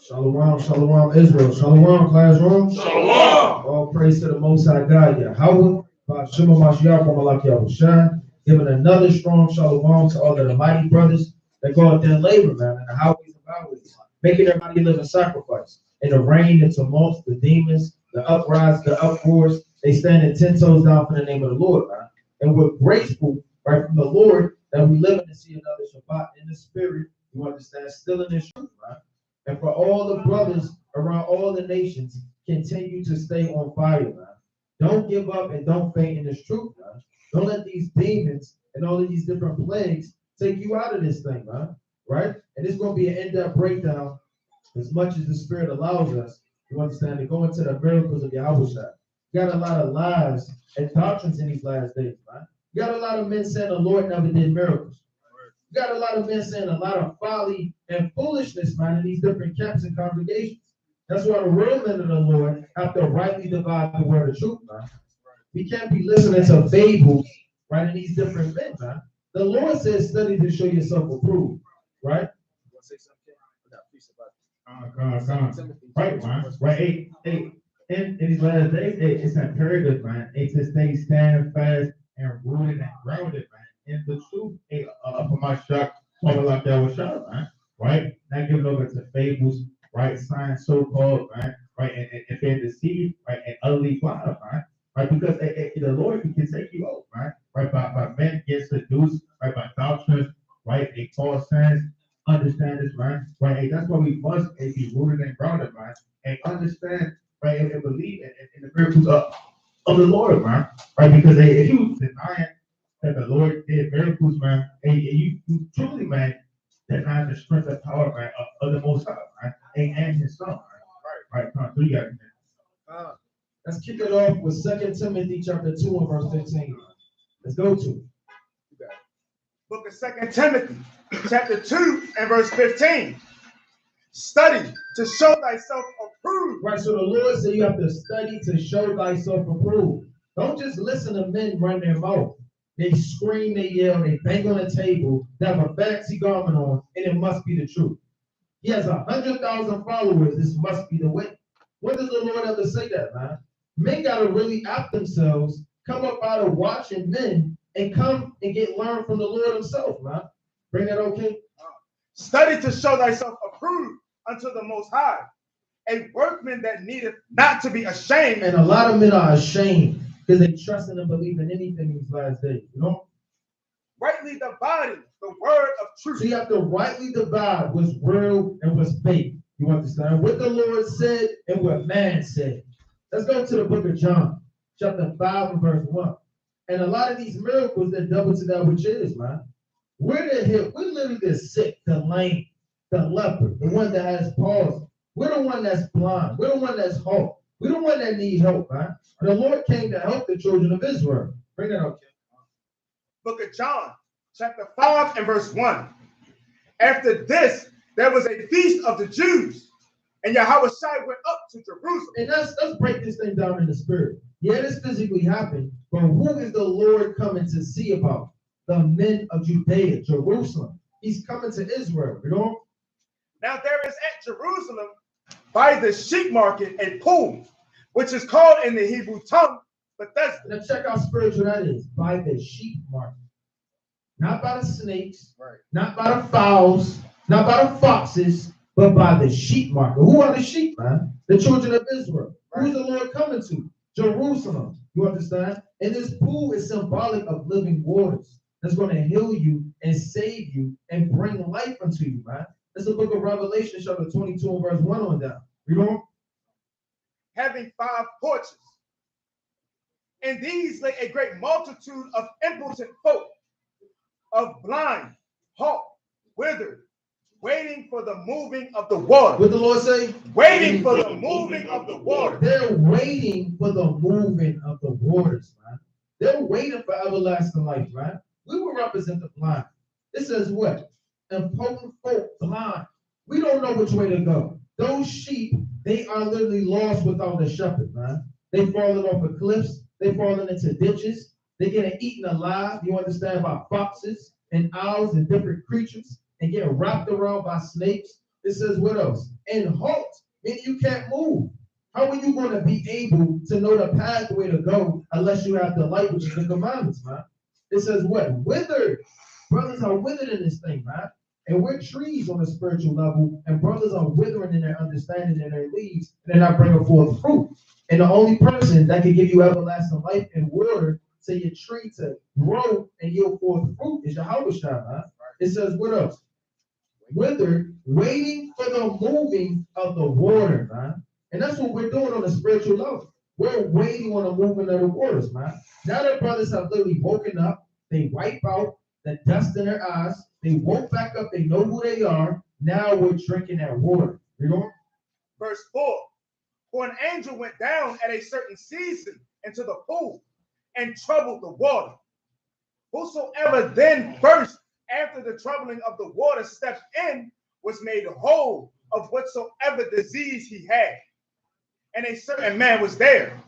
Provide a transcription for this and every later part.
Shalom, shalom, Israel. Shalom, classroom. Shalom. All praise to the Most High God, Yahweh. Ba'ashima Mashiach, Malak Yahawashi. Giving another strong shalom to all of the mighty brothers that go out there and labor, man, in the highways and byways, making everybody live in sacrifice. In the rain, the tumults, the demons, the uprise, the uproars, they standing 10 toes down for the name of the Lord, man. And we're grateful, right, from the Lord that we live in to see another Shabbat in the spirit. You understand? Still in this truth, man. And for all the brothers around all the nations, continue to stay on fire, man. Don't give up and don't faint in this truth, man. Don't let these demons and all of these different plagues take you out of this thing, man. Right? And it's going to be an in-depth breakdown as much as the Spirit allows us, you understand, to go into the miracles of Yahawashi. You got a lot of lies and doctrines in these last days, man. You got a lot of men saying the Lord never did miracles. You got a lot of men saying a lot of folly and foolishness, man, in these different camps and congregations. That's why the real men of the Lord have to rightly divide the word of truth, man. We can't be listening to fables, right, in these different men, man. The Lord says, study to show yourself approved, right? Right, man. Right, in these last days, it's imperative, man, to stay stand fast and rooted and grounded, man, in the truth of my shot, like that was shot, man. Right? Not giving over to fables, right? Signs so-called, man, right? And being deceived, right? And utterly fly, man. Right? Because the Lord can take you out, right? Right? By men get seduced, right? By doctrines, right? A false sense. Understand this, right? Right? Hey, that's why we must be rooted and grounded, man. And understand, right? And believe in the miracles of the Lord, man. Right? Because if you deny that the Lord did miracles, man, and you truly, man, deny the strength and power, man, of the Most High, man, and His Son, man. Right? Come on, so you got it. Let's kick it off with 2 Timothy chapter 2 and verse 15. Let's go to it. Book of 2 Timothy, chapter 2 and verse 15. Study to show thyself approved. Right, so the Lord said you have to study to show thyself approved. Don't just listen to men run their mouth. They scream, they yell, they bang on the table, they have a fancy garment on, and it must be the truth. He has 100,000 followers, this must be the way. When does the Lord ever say that, man? Men gotta really act themselves, come up out of watching men, and come and get learned from the Lord Himself, man. Bring that okay? Study to show thyself approved unto the Most High, a workman that needeth not to be ashamed. And a lot of men are ashamed because they trust and believe in anything these last days, you know? Rightly dividing the word of truth. So you have to rightly divide what's real and what's fake. You understand? What the Lord said and what man said. Let's go to the book of John, chapter 5 and verse 1. And a lot of these miracles that double to that which is, man. We're literally the sick, the lame, the leper, the one that has palsy. We're the one that's blind. We're the one that's halt. We're the one that needs help, man. The Lord came to help the children of Israel. Bring that up. Book of John, chapter 5 and verse 1. After this, there was a feast of the Jews, and Yahawashi went up to Jerusalem. And let's break this thing down in the spirit. Yeah, this physically happened, but who is the Lord coming to see about? The men of Judea, Jerusalem. He's coming to Israel, you know? Now there is at Jerusalem by the sheep market a pool, which is called in the Hebrew tongue Bethesda. Now check how spiritual that is. By the sheep market. Not by the snakes, right. Not by the fowls, not by the foxes, but by the sheep market. Who are the sheep, man? The children of Israel. Right. Who's the Lord coming to? Jerusalem. You understand? And this pool is symbolic of living waters that's going to heal you and save you and bring life unto you, man. It's the book of Revelation, chapter 22 and verse 1 on down. Read on. Having 5 porches. In these lay a great multitude of impotent folk, of blind, halt, withered, waiting for the moving of the water. What the Lord say? Waiting for the moving of the water. They're waiting for the moving of the waters, man. They're waiting for everlasting life, man. We will represent the blind. It says what? Impotent folk, blind. We don't know which way to go. Those sheep, they are literally lost without a shepherd, man. They falling off of cliffs. They falling into ditches. They're getting eaten alive. You understand, by foxes and owls and different creatures, and getting wrapped around by snakes. It says what else? And halt, meaning you can't move. How are you going to be able to know the pathway to go unless you have the light, which is the commandments, man? It says what? Withered. Brothers are withered in this thing, man. And we're trees on a spiritual level, and brothers are withering in their understanding and their leaves, and they're not bringing forth fruit. And the only person that can give you everlasting life and water to your tree to grow and yield forth fruit is Yahawashi, man. It says what else? Withered, waiting for the moving of the water, man. And that's what we're doing on a spiritual level. We're waiting on the movement of the waters, man. Now that brothers have literally woken up, they wipe out the dust in their eyes, they woke back up, they know who they are. Now we're drinking that water. You know? Verse 4. For an angel went down at a certain season into the pool and troubled the water. Whosoever then first, after the troubling of the water, stepped in, was made whole of whatsoever disease he had. And a certain man was there,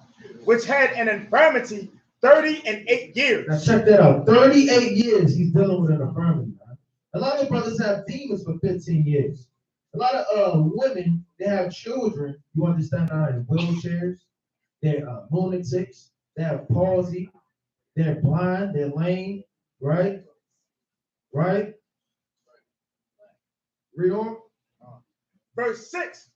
which had an infirmity 38 years. Now check that out. 38 years he's dealing with an infirmity, man. A lot of brothers have demons for 15 years. A lot of women, they have children, you understand, are in wheelchairs. They're lunatics. They have palsy. They're blind. They're lame. Right? Right? Read on. Verse 6.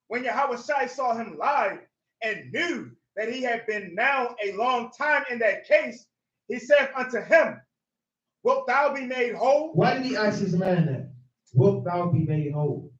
When Yahawashi saw him lie and knew that he had been now a long time in that case, he said unto him, wilt thou be made whole? Why did he ask this man that? Wilt thou be made whole?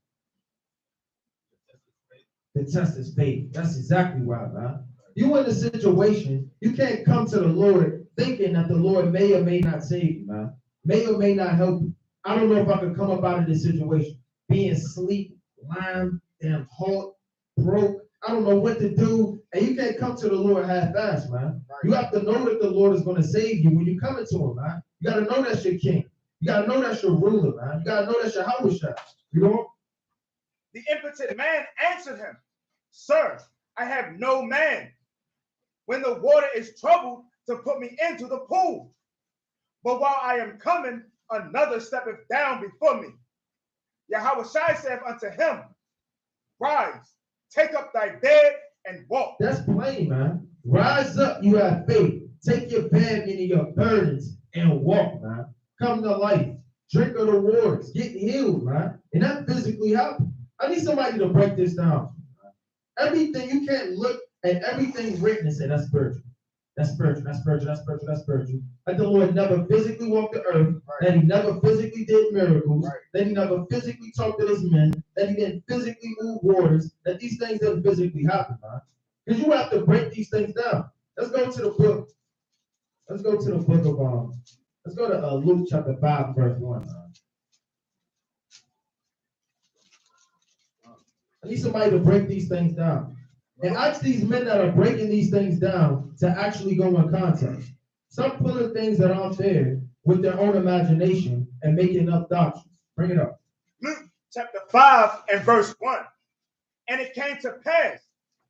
The test is faith. That's exactly why, man. You in a situation, you can't come to the Lord thinking that the Lord may or may not save you, man. May or may not help you. I don't know if I could come up out of this situation. Being asleep, lame, damn halt, broke. I don't know what to do. And you can't come to the Lord half-assed, man. You have to know that the Lord is going to save you when you come into him, man. You got to know that's your king. You got to know that's your ruler, man. You got to know that's your Yahawashi. You know? The impotent man answered him, Sir, I have no man when the water is troubled to put me into the pool. But while I am coming, another steppeth down before me. Yahawashi said unto him, Rise, take up thy bed and walk. That's plain, man. Rise up, you have faith. Take your bed, meaning your burdens, and walk, man. Come to life. Drink of the waters. Get healed, man. And that physically happens. I need somebody to break this down. Everything, you can't look at everything written and say, that's spiritual. That's spiritual, that's spiritual, that's spiritual, that's spiritual. Like the Lord never physically walked the earth, that he never physically did miracles, that he never physically talked to his men, that he didn't physically move waters, that these things didn't physically happen, man. Because you have to break these things down. Let's go to the book. Let's go to the book of let's go to Luke chapter 5, verse 1. I need somebody to break these things down. And ask these men that are breaking these things down to actually go in context. Stop pulling things that aren't there with their own imagination and making up doctrines. Bring it up. Luke chapter 5 and verse 1. And it came to pass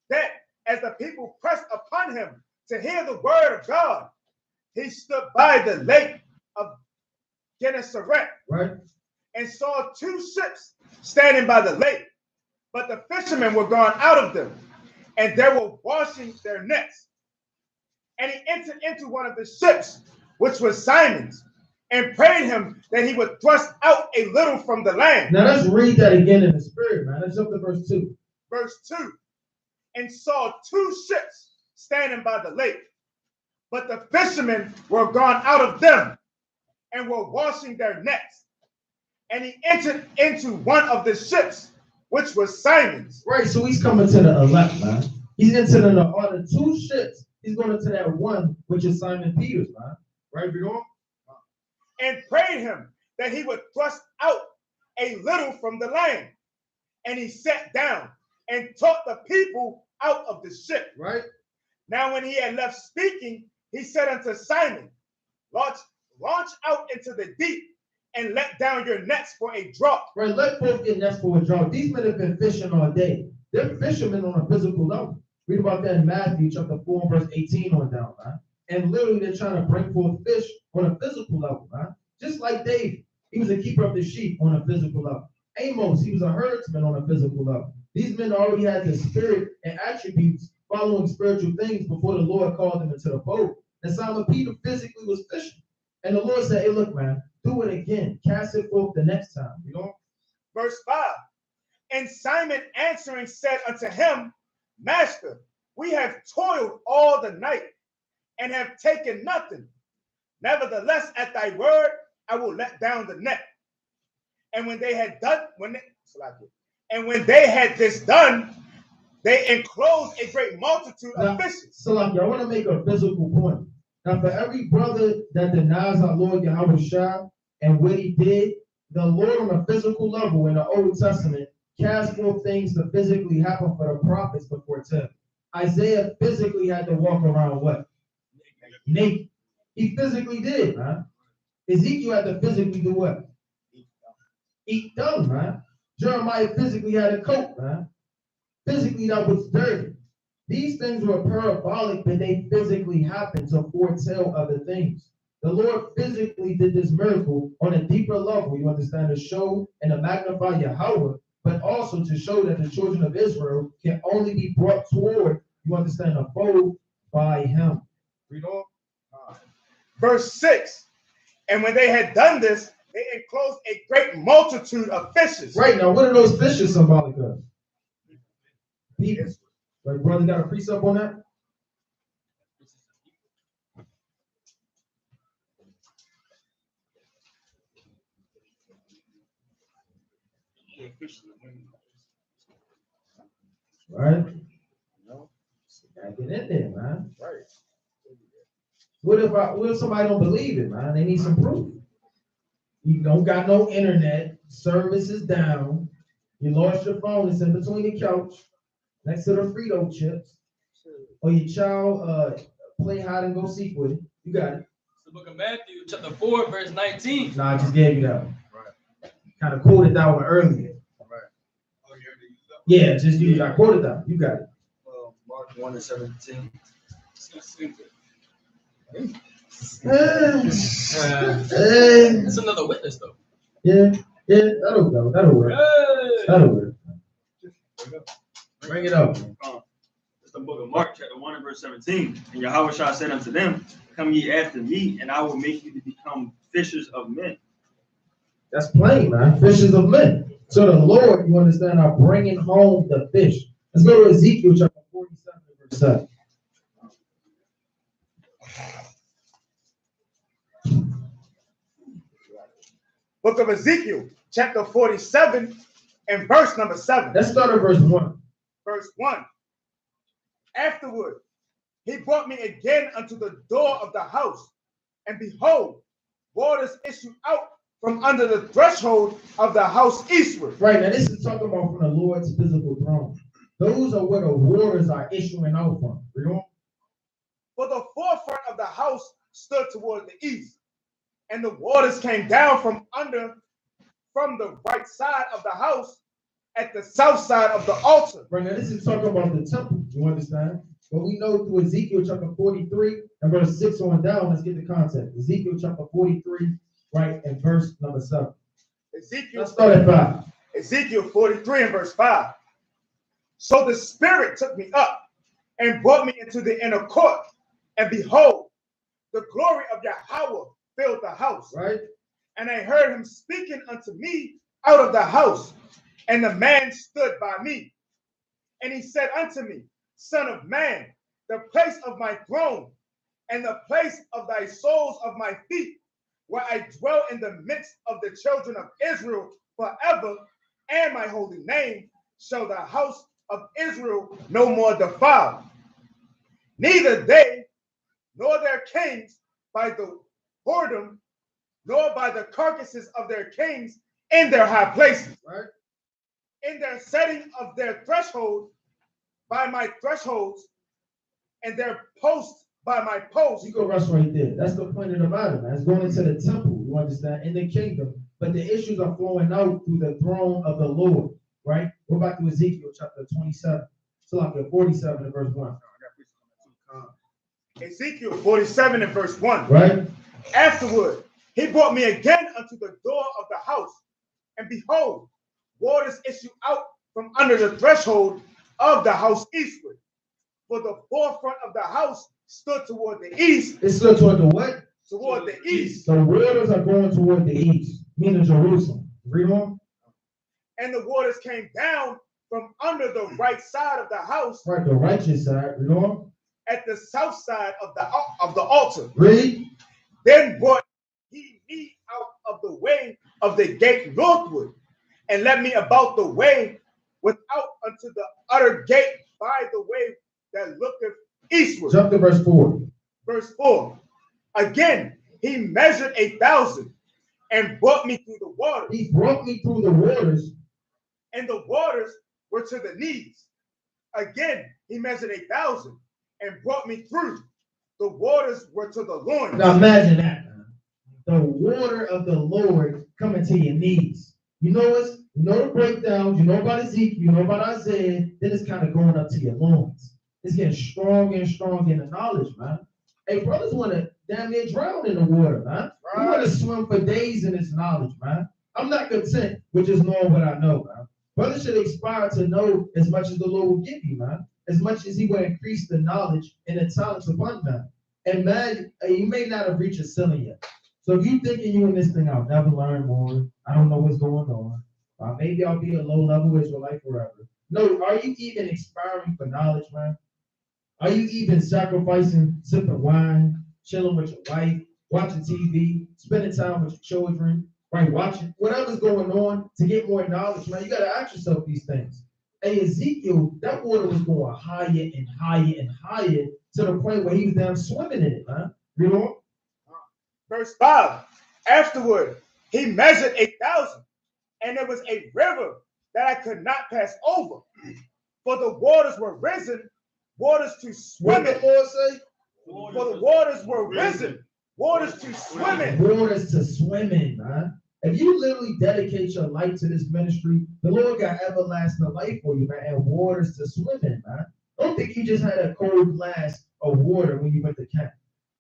that as the people pressed upon him to hear the word of God, he stood by the lake of Gennesaret, right, and saw two ships standing by the lake, but the fishermen were gone out of them, and they were washing their nets. And he entered into one of the ships, which was Simon's, and prayed him that he would thrust out a little from the land. Now let's read that again in the spirit, man. Let's jump to verse 2. Verse 2. And saw two ships standing by the lake, but the fishermen were gone out of them, and were washing their nets. And he entered into one of the ships, which was Simon's. Right, so he's coming to the elect, man. He's into on the two ships. He's going into that one, which is Simon Peter's, man. Right, we on? And prayed him that he would thrust out a little from the land. And he sat down and taught the people out of the ship. Right. Now when he had left speaking, he said unto Simon, launch out into the deep and let down your nets for a draught. Right, let both your nets for a draught. These men have been fishing all day. They're fishermen on a physical level. Read about that in Matthew chapter 4, verse 18 on down, man. And literally they're trying to bring forth fish on a physical level, man. Just like David. He was a keeper of the sheep on a physical level. Amos, he was a herdsman on a physical level. These men already had the spirit and attributes following spiritual things before the Lord called them into the fold. And Simon Peter physically was fishing. And the Lord said, hey, look, man, do it again. Cast it forth the next time. You know? Verse 5. And Simon answering said unto him, Master, we have toiled all the night and have taken nothing. Nevertheless, at thy word, I will let down the net. And when they had done, when they had this done, they enclosed a great multitude of fishes. Salaki, I want to make a physical point. Now, for every brother that denies our Lord Yahawashi and what he did, the Lord on a physical level in the Old Testament cast forth things to physically happen for the prophets before Tim. Isaiah physically had to walk around what? Naked. He physically did, man. Ezekiel had to physically do what? Eat dung, man. Jeremiah physically had a coat, man. Physically, that was dirty. These things were parabolic, but they physically happened to foretell other things. The Lord physically did this miracle on a deeper level, you understand, to show and to magnify Yahweh, but also to show that the children of Israel can only be brought toward, you understand, a fold by him. Read on. Verse 6. And when they had done this, they enclosed a great multitude of fishes. Right, now what are those fishes symbolic of? People. Right, brother, got a precept on that? Right? Gotta get in there, man. Right. What if somebody don't believe it, man? They need some proof. You don't got no internet, service is down, you lost your phone, it's in between the couch, next to the Frito chips, or your child play hide and go seek with it. You got it. It's the book of Matthew, chapter 4, verse 19. Nah, I just gave you that one. Right. Kind of quoted that one earlier. Right. Oh, you already used that one? Yeah, just use I quoted that. You got it. Mark 1:17. That's another witness, though. Yeah, that'll go. That'll work. Hey. That'll work. Bring it up. It's the book of Mark, chapter 1 and verse 17. And Yahawashi said unto them, come ye after me, and I will make you to become fishers of men. That's plain, man. Fishers of men. So the Lord, you understand, are bringing home the fish. Let's go to Ezekiel chapter 47 verse 7. Book of Ezekiel, chapter 47 and verse number 7. Let's start at verse 1. Verse 1. Afterward, he brought me again unto the door of the house, and behold, waters issued out from under the threshold of the house eastward. Right, now this is talking about from the Lord's physical throne. Those are where the waters are issuing out from. Read on. For the forefront of the house stood toward the east, and the waters came down from the right side of the house at the south side of the altar. Right, now this is talking about the temple. You understand? But we know through Ezekiel chapter 43 and verse 6 on down, let's get the context. Ezekiel chapter 43, right, and verse number 7. Let's start at 5. Ezekiel 43 and verse 5. So the Spirit took me up and brought me into the inner court, and behold, the glory of Yahweh filled the house. Right. And I heard him speaking unto me out of the house, and the man stood by me. And he said unto me, Son of man, the place of my throne, and the place of thy soles of my feet, where I dwell in the midst of the children of Israel forever, and my holy name, shall the house of Israel no more defile. Neither they nor their kings by the whoredom, nor by the carcasses of their kings in their high places. Right. In their setting of their threshold by my thresholds, and their posts by my posts. You go rest right there. That's the point of the matter, man. It's going into the temple, you understand, in the kingdom. But the issues are flowing out through the throne of the Lord, right? Go back to Ezekiel chapter 27. So like 47 and verse 1. Ezekiel 47 and verse 1. Right? Afterward, he brought me again unto the door of the house, and behold, waters issue out from under the threshold of the house eastward. For the forefront of the house stood toward the east. It stood toward the what? Toward the east. The waters are going toward the east, meaning Jerusalem. Read on. And the waters came down from under the right side of the house. Right, the righteous side. Read on. At the south side of the altar. Read. Then brought he me out of the way of the gate northward, and led me about the way without unto the utter gate by the way that looketh eastward. Jump to verse 4. Verse 4. Again, he measured 1,000 and brought me through the waters. He brought me through the waters. And the waters were to the knees. Again, he measured 1,000 and brought me through. The waters were to the loins. Now imagine that. The water of the Lord coming to your knees. You know us, you know the breakdowns, you know about Ezekiel, you know about Isaiah, then it's kind of going up to your loins. It's getting stronger and stronger in the knowledge, man. Hey, brothers want to damn near drown in the water, man. We want to swim for days in this knowledge, man. I'm not content with just knowing what I know, man. Brothers should aspire to know as much as the Lord will give you, man. As much as he will increase the knowledge and the talents upon them. And man, you may not have reached a ceiling yet. So if you thinking you in this thing, I'll never learn more. I don't know what's going on. Maybe I'll be a low-level Israelite forever. No, are you even aspiring for knowledge, man? Are you even sacrificing, sipping wine, chilling with your wife, watching TV, spending time with your children, right? Watching whatever's going on to get more knowledge, man. You got to ask yourself these things. Hey, Ezekiel, that water was going higher and higher and higher to the point where he was down swimming in it, man. You know? Verse 5. Afterward, he measured 1,000, and there was a river that I could not pass over, for the waters were risen, waters to swim in. For the waters were risen, waters to swim in. Waters to swim in, man. If you literally dedicate your life to this ministry, the Lord got everlasting life for you, man, and waters to swim in, man. Don't think you just had a cold glass of water when you went to camp.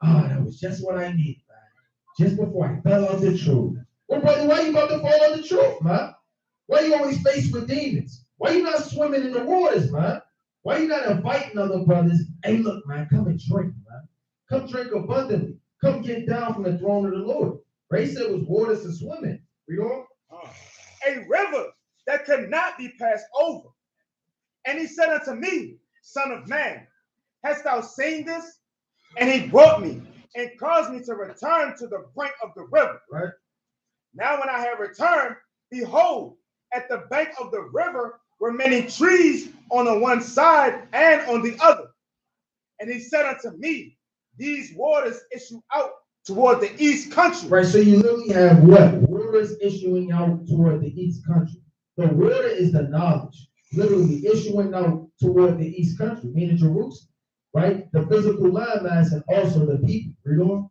Oh, that was just what I needed, man. Just before I fell out the truth. Well, brother, why you about to fall out the truth, man? Why you always faced with demons? Why you not swimming in the waters, man? Why you not inviting other brothers? Hey, look, man, come and drink, man. Come drink abundantly. Come get down from the throne of the Lord. Ray said it was waters to swim in. Read on. A river that could not be passed over. And he said unto me, Son of man, hast thou seen this? And he brought me and caused me to return to the brink of the river. Right. Now when I have returned, behold, at the bank of the river were many trees on the one side and on the other. And he said unto me, these waters issue out toward the east country. Right, so you literally have what? Waters issuing out toward the east country. The water is the knowledge, literally issuing out toward the east country, meaning Jerusalem, right? The physical landmass and also the people. Read on.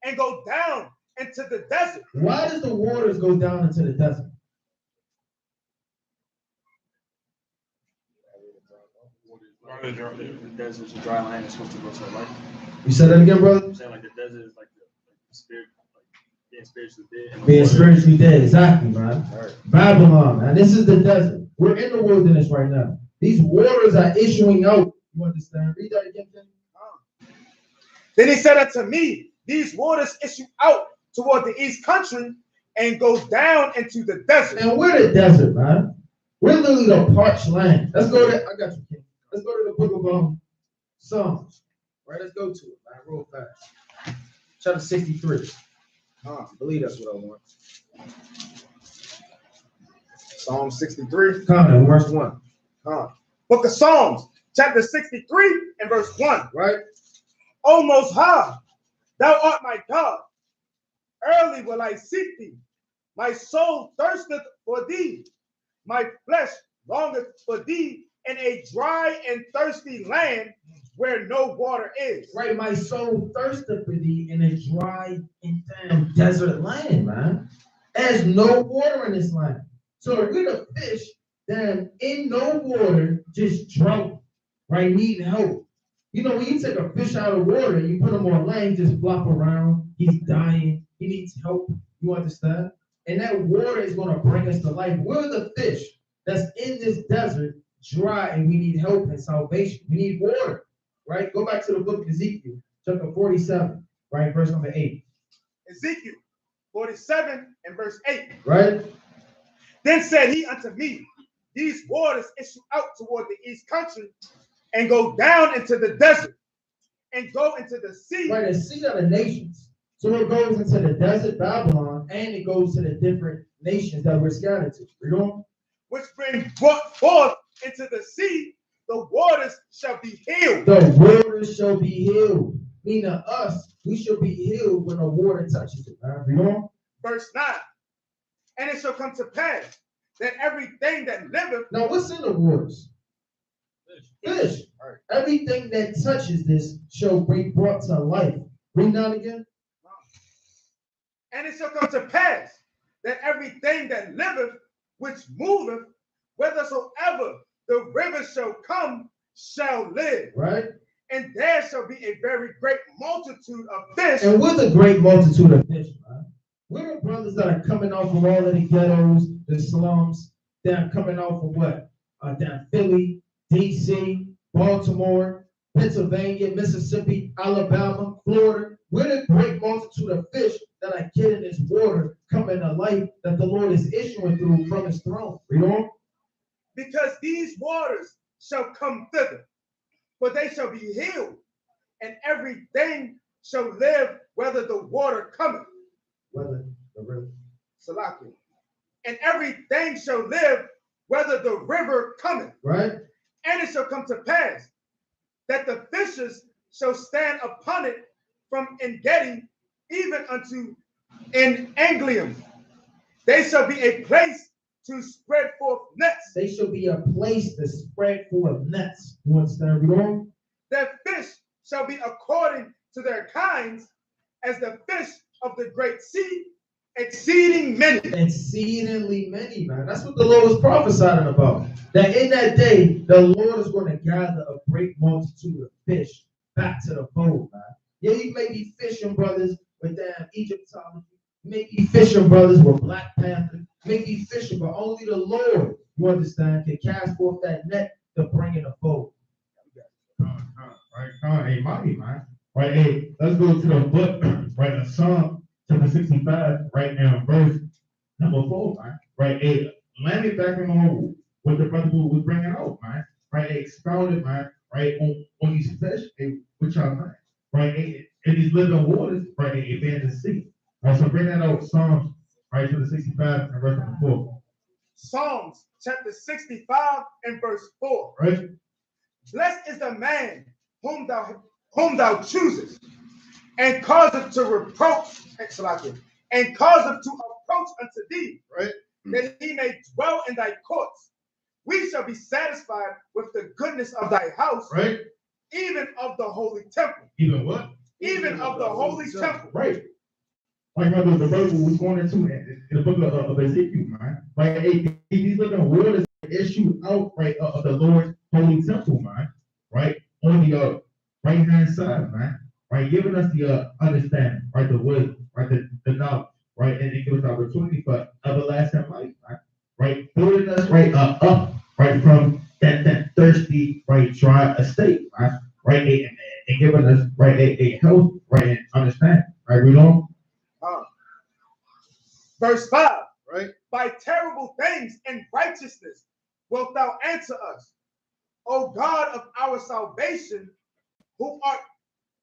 And go down into the desert. Why does the waters go down into the desert? The desert is a dry land that's supposed to go to the light. You said that again, brother? I'm saying like the desert is like the spirit, like being spiritually dead. Being spiritually dead, exactly, man. Right. Babylon, man. This is the desert. We're in the wilderness right now. These waters are issuing out. You understand? Read that again, Jimmy. Then he said unto me, these waters issue out toward the east country and go down into the desert. And we're the desert, man. We're literally the parched land. Let's go to, I got you, King. Let's go to the book of Psalms. Right, let's go to it, man, real fast. Chapter 63. I believe that's what I want. Psalm 63. Comment, verse 1. Book of Psalms, chapter 63 and verse 1. Right? O Most High, thou art my God. Early will I seek thee. My soul thirsteth for thee. My flesh longeth for thee in a dry and thirsty land where no water is. Right, my soul thirsteth for thee in a dry and damn desert land, man. There's no water in this land. So if we're the fish, then in no water, just drunk, right, needing help. You know, when you take a fish out of water and you put him on land, just flop around, he's dying, he needs help. You understand? And that water is going to bring us to life. We're the fish that's in this desert, dry, and we need help and salvation. We need water, right? Go back to the book of Ezekiel, chapter 47, right? Verse number 8. Ezekiel 47 and verse 8. Right? Then said he unto me, these waters issue out toward the east country and go down into the desert and go into the sea. Right, the sea of the nations. So it goes into the desert, Babylon, and it goes to the different nations that we're scattered to. Read on. Which bring brought forth into the sea, the waters shall be healed. The waters shall be healed. Meaning us, we shall be healed when the water touches it. Right? Read on. Verse 9. And it shall come to pass that everything that liveth. Now, what's in the waters? Fish. Right. Everything that touches this shall be brought to life. Read down again. And it shall come to pass that everything that liveth, which moveth, whithersoever the river shall come, shall live. Right. And there shall be a very great multitude of fish. And with a great multitude of fish, man. We're the brothers that are coming out from all of the ghettos, the slums. They're coming out from what? Down Philly, DC, Baltimore, Pennsylvania, Mississippi, Alabama, Florida. We're the great multitude of fish that are getting this water coming to life that the Lord is issuing through from his throne. Read on. Because these waters shall come thither, for they shall be healed, and everything shall live whether the water cometh. Whether the river. Salakia. And everything shall live whether the river cometh. Right. And it shall come to pass that the fishes shall stand upon it from Engedi even unto Englium. They shall be a place to spread forth nets. They shall be a place to spread forth nets. You understand? Read on. Their fish shall be according to their kinds, as the fish of the great sea, exceeding many. Exceedingly many, man. That's what the Lord was prophesying about. That in that day, the Lord is going to gather a great multitude of fish back to the fold, man. Yeah, you may be fishing brothers with damn Egyptology. You may be fishing brothers with Black Panther. You may be fishing, but only the Lord, you understand, can cast forth that net to bring in the fold. Right, hey, mighty, man. Right, hey, let's go to the book, right, of Psalm chapter 65, right now, verse number 4, man. Right, hey, land it back on what the brother was bringing out, man. Right, hey, expounded, man, right, on these fish, hey, which are, man. Right, hey, in these living waters, right, hey, they're in the sea. Right, so bring that out, Psalms, right, chapter 65, and verse number 4. Psalms chapter 65 and verse 4. Right? Blessed is the man whom thou choosest, and causeth to reproach, and causeth to approach unto thee, Right. that he may dwell in thy courts. We shall be satisfied with the goodness of thy house, Right? even of the holy temple. Even what? Even of the holy temple. Right. Like how the brother was going into in the book of Ezekiel, man. Right, hey, these living waters issue out, right, of the Lord's holy temple, man. Right, on the right hand side, man. Right, giving us the understanding, right, the wisdom, right, the knowledge, right, and it gives us opportunity for everlasting life, man. Right, building us right up, right, from that thirsty, right, dry estate, man. Right, and giving us right a health, right, and understanding. Right, read on. Verse 5. Right. By terrible things and righteousness wilt thou answer us, O God of our salvation, who art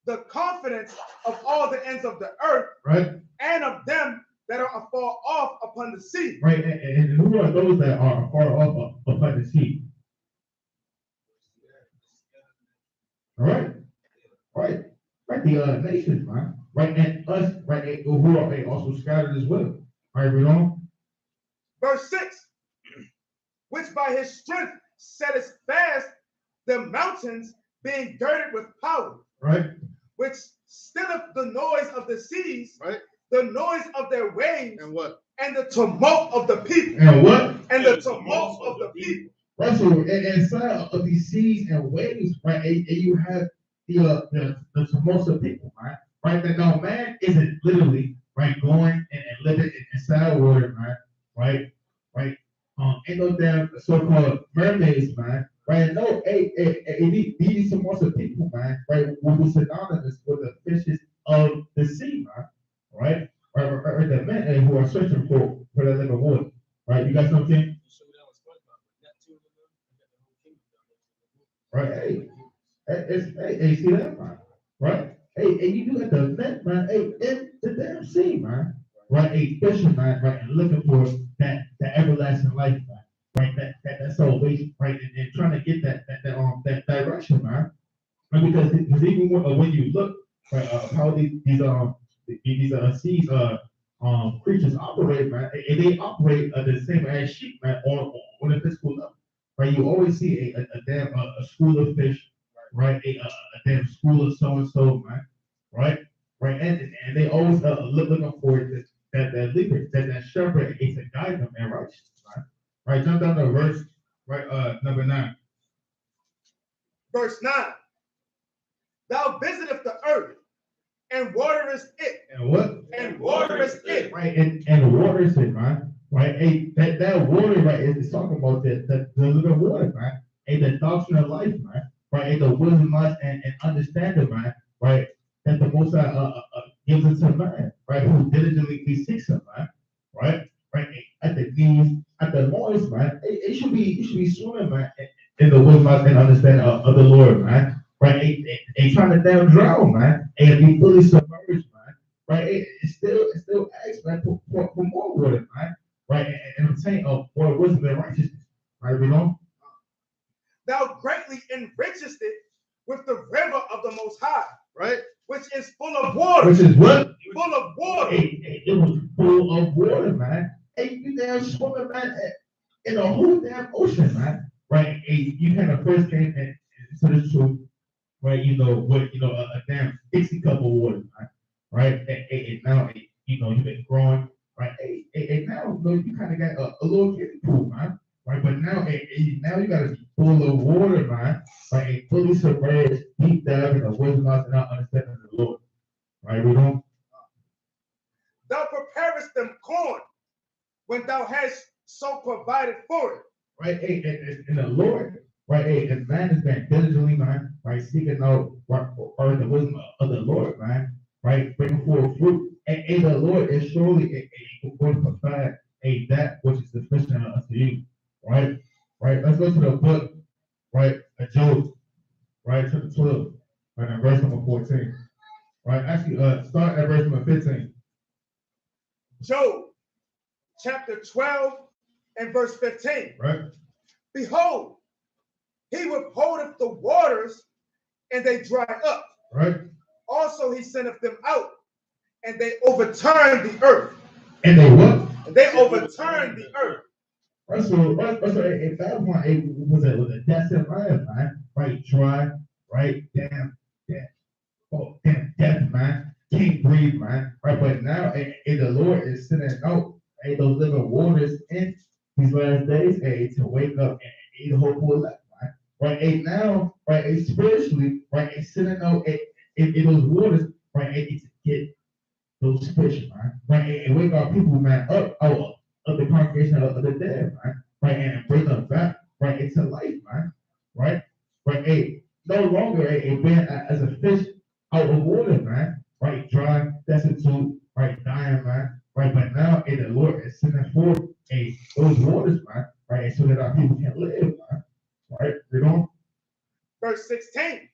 the confidence of all the ends of the earth, Right. and of them that are afar off upon the sea. Right, and who are those that are far off upon the sea? All right, the nations, man. Right, and us, right, who are also scattered as well. All right, read on. Verse 6. Which by his strength setteth fast the mountains, being girded with power. Right. Which stilleth the noise of the seas, Right. the noise of their waves, And what? and the tumult of the people. And what? And the tumult of the people. Right, so inside of these seas and waves, right, and you have the tumult of people, right? Right, that now man isn't literally right, going and living inside water, man, right, right. Ain't no damn so-called mermaids, man, right? No, these some more people, man, right, will be synonymous with the fishes of the sea, man, right? Or the men who are searching for the living water, right? You got something? Right, hey, see that, man? Right? Hey, you do at the event, man. Hey, in the damn sea, man. Right? Hey, fishing, man. Right, and looking for that everlasting life, man. Right, that salvation, right, and trying to get that direction, man. Right, because even when you look, right, how these seas creatures operate, man, and they operate the same as sheep, man, on a physical level. Right, you always see a damn a school of fish, right? A damn school of so and so, man, right? Right, and they always looking for that leader, that shepherd, is to guide them in righteousness, right? Right, jump down to verse, right, number 9. Verse 9. Thou visiteth the earth and waterest it. And what? And waterest it. Right, and waters it, man. Right, hey, that water, right, is talking about the living water, man. Hey, the doctrine of life, man. Right, hey, the wisdom, knowledge, and understanding, man. Right, that the Most High gives it to man, right, who diligently seeks him, man. Right, right, hey, at the knees, at the loins, man. It should be swimming, man, in the wisdom and understanding of the Lord, man. Right, ain't trying to damn drown, man. And be fully submerged, man. Right, it still asks, man, for more water, man. Right, and obtain more wisdom and righteousness. Right, we know. Thou greatly enrichest it with the river of the Most High, Right, which is full of water. which is what? Full of water. It was full of water, man. Hey, you damn swimming, man, in a whole damn ocean, man. Right, hey, you kind of first came into this truth. Right, a damn Dixie cup of water, right? Right, and now, you've been growing, right? And now, you kind of got a little kiddie pool, man. Right, but now, now you got to be full of water, man. Right, and fully submerged, deep dive in the wisdom and understanding of the Lord. Right, we don't. Thou preparest them corn when thou hast so provided for it. Right, and the Lord. Right, and man has been diligently, man, right, seeking out or the wisdom of the Lord, man, right, bringing forth fruit. And the Lord is surely going to provide that which is sufficient unto you, right? Right, let's go to the book, right, of Job, right, chapter 12, right, and verse number 14. Right, actually, start at verse number 15. Job, chapter 12 and verse 15. Right. Behold, he withholdeth the waters, and they dry up. Right. Also he sendeth them out, and they overturn the earth. And they what? And they overturn the earth. Right, so if that one was a desert land, man, right, dry, right, damn, death, man, can't breathe, man, right, but now, the Lord is sending out, those living waters in these last days, to wake up and the hope for life. Right, now, right, spiritually, right, sitting out in those waters, right, to get those fish, man, right, and wake our people, man, up out of the congregation of the dead, man, right, and bring them back, right, into life, man, right, no longer being as a fish out of water, man, right, dry, destitute, right, dying, man, right, but now, the Lord is sending forth, those waters, man, right, so that our people can live, man. Right, read on. Verse 16.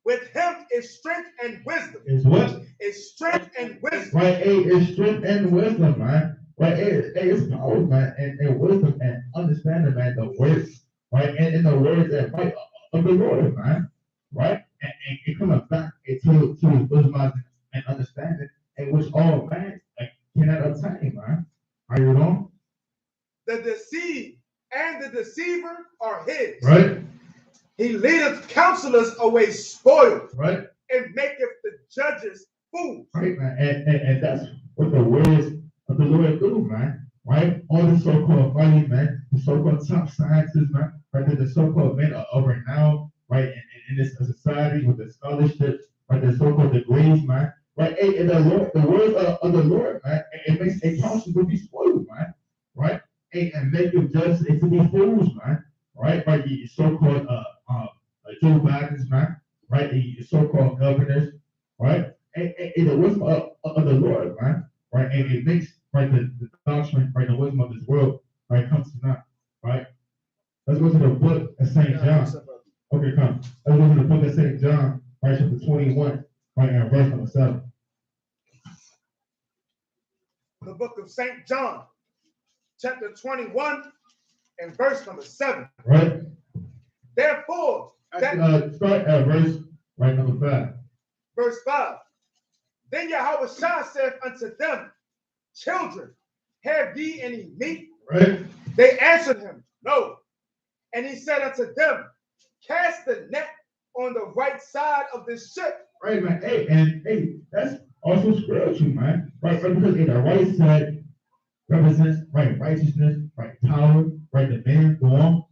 With him is strength and wisdom. Is what? Is strength and wisdom. Right, is strength and wisdom, man. Right, it's power, man, and wisdom and understanding, man, the words, right, and in the words that right of the Lord, man. Right, and it coming back to wisdom and understanding, and which all man cannot obtain, man. Are you on? The deceived and the deceiver are his. Right. He leadeth counselors away spoiled. Right. And maketh the judges fools. Right, man. And that's what the words of the Lord do, man. Right? All the so-called money, man, the so-called top scientists, man, right? The so-called men of renown, right, in this society with the scholarships, right, the so-called degrees, man. right? And the Lord, the word of the Lord, man, it makes a conscience to be spoiled, man, right? And make them judges to be fools, man, right? By the so-called Joe Bidens, man, right? The so-called governors, right? And the wisdom of the Lord, man, right? And it makes right the doctrine, right, the wisdom of this world, right, comes to naught, right? Let's go to the book of St. John. Okay, come. Let's go to the book of St. John, right, chapter 21, right, and verse number 7. The book of St. John, chapter 21, and verse number 7. Right? Therefore, start at verse right number 5. Verse 5. Then Yahawashi said unto them, Children, have ye any meat? Right? They answered him, No. And he said unto them, Cast the net on the right side of the ship. Right, man. Hey, that's also spiritual, man. Right, because the right side represents right righteousness, right power, right dominion, go on.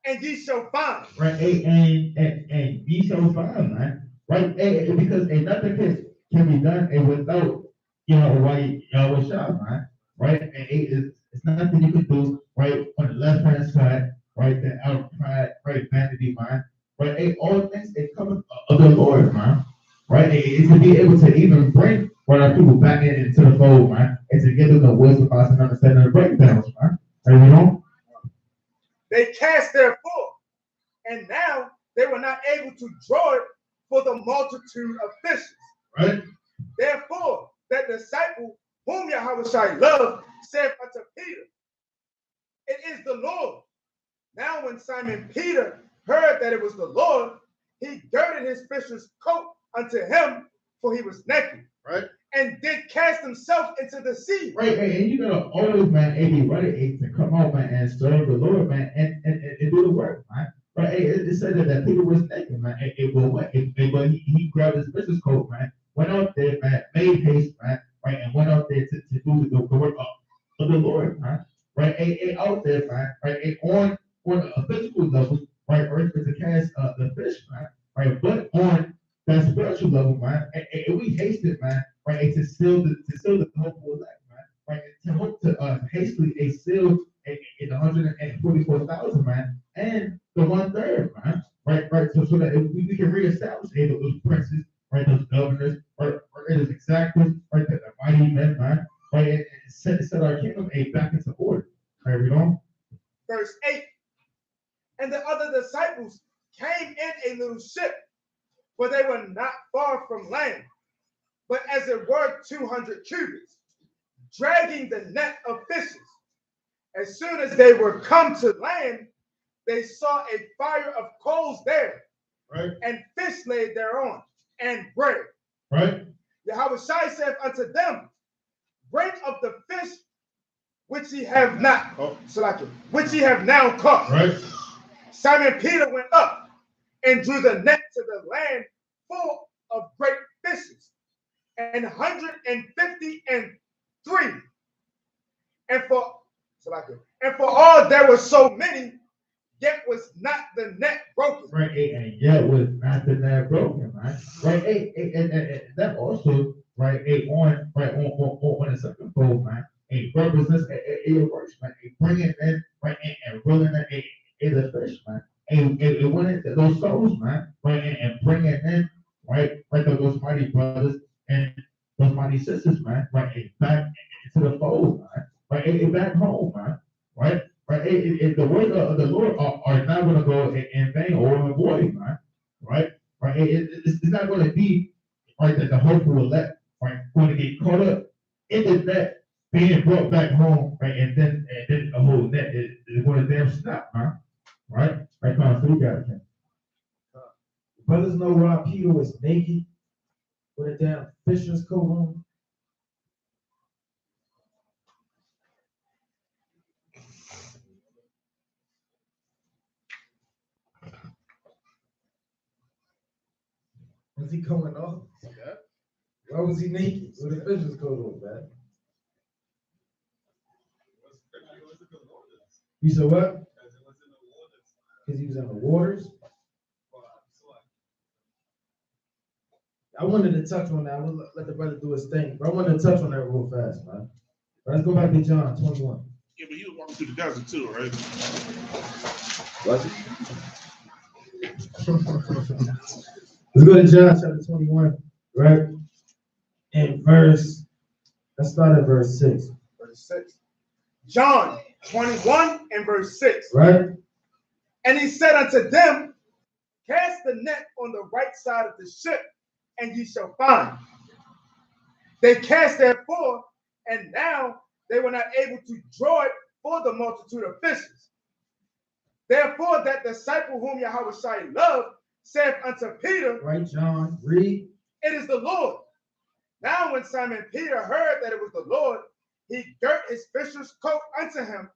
And ye shall find. Right, and ye shall find, man. Right, because nothing can be done without why Yahweh Shah, man. Right, and it's nothing you can do right on the left hand side, right, the out pride, right, vanity, man. Right, all things it comes of the Lord, man. Right, it's to be able to even bring our people back into the fold, man, and to give them the wisdom, us and understanding the breakdowns, man. Right, They cast their forth, and now they were not able to draw it for the multitude of fishes. Right. Therefore, that disciple whom Yahawashi loved said unto Peter, It is the Lord. Now when Simon Peter heard that it was the Lord, he girded his fisher's coat unto him, for he was naked. Right. And did cast himself into the sea. Right, and you gotta always, man, be ready to come out, man, and serve the Lord, man, and do the work, man. Right, it said that Peter was naked, man. But he grabbed his business coat, man, went out there, man, made haste, man, right, and went out there to do the work of the Lord, man. Right, out there, man, right, on a physical level, right, earth is to cast the fish, man, right, but on that spiritual level, man, and we hasted, man, right, to seal the hopeful elect, man, right, to hope to hastily seal in 144,000, man, and the 1/3, man, right, so that we can reestablish those princes, right, those governors, right, those exactors, right, the mighty men, man, right, and set our kingdom back into order. Right, read on. Verse 8. And the other disciples came in a little ship, for they were not far from land, but as it were 200 cubits, dragging the net of fishes. As soon as they were come to land, they saw a fire of coals there, right, and fish laid thereon, and bread. Right. Yahawashi said unto them, Bring of the fish which ye have not, which ye have now caught. Right. Simon Peter went up and drew the net to the land full of great fishes, 153. And for all there were so many, yet was not the net broken. Right, and yet was not the net broken, right? Right, and that also, right, on the second fold, man, represents a works, man, bringing in, right, and rolling in the fish, man, and winning those souls, man, right, and bringing in, right, those mighty brothers and those mighty sisters, man, right, back into the fold, man, right, back home, man, right. Right, the words of the Lord are not going to go in vain or in void, man. Right, it's not going to be right that the hopeful elect right going to get caught up in the net being brought back home, right, and then the whole net is going to damn snap, man. Right, so you got it. Brothers know why Peter was naked with a damn fisher's coat on. Was he coming off? Yeah. Why was he naked with a fisher's coat on, man? You said what? Because he was in the waters. I wanted to touch on that. I will let the brother do his thing, but I wanted to touch on that real fast, man. Let's go back to John 21. Yeah, but he was walking through the desert too, right? Was it? Let's go to John chapter 21, right? And let's start at verse 6. Verse 6. John 21 and verse 6. Right? And he said unto them, cast the net on the right side of the ship, and ye shall find. They cast therefore, and now they were not able to draw it for the multitude of fishes. Therefore that disciple whom Yahawashi loved saith unto Peter, Right, John, read. it is the Lord. Now when Simon Peter heard that it was the Lord, he girt his fisher's coat unto him,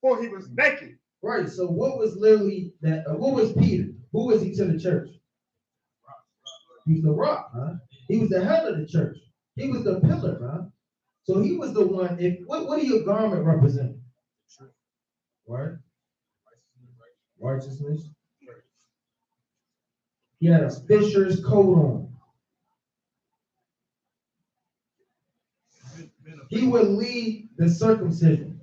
for he was naked. Right, so what was literally that? What was Peter? Who was he to the church? He was the rock, huh? He was the head of the church. He was the pillar, huh? So he was the one. What do your garment represent? Right? Righteousness. He had a fisher's coat on. He would lead the circumcision.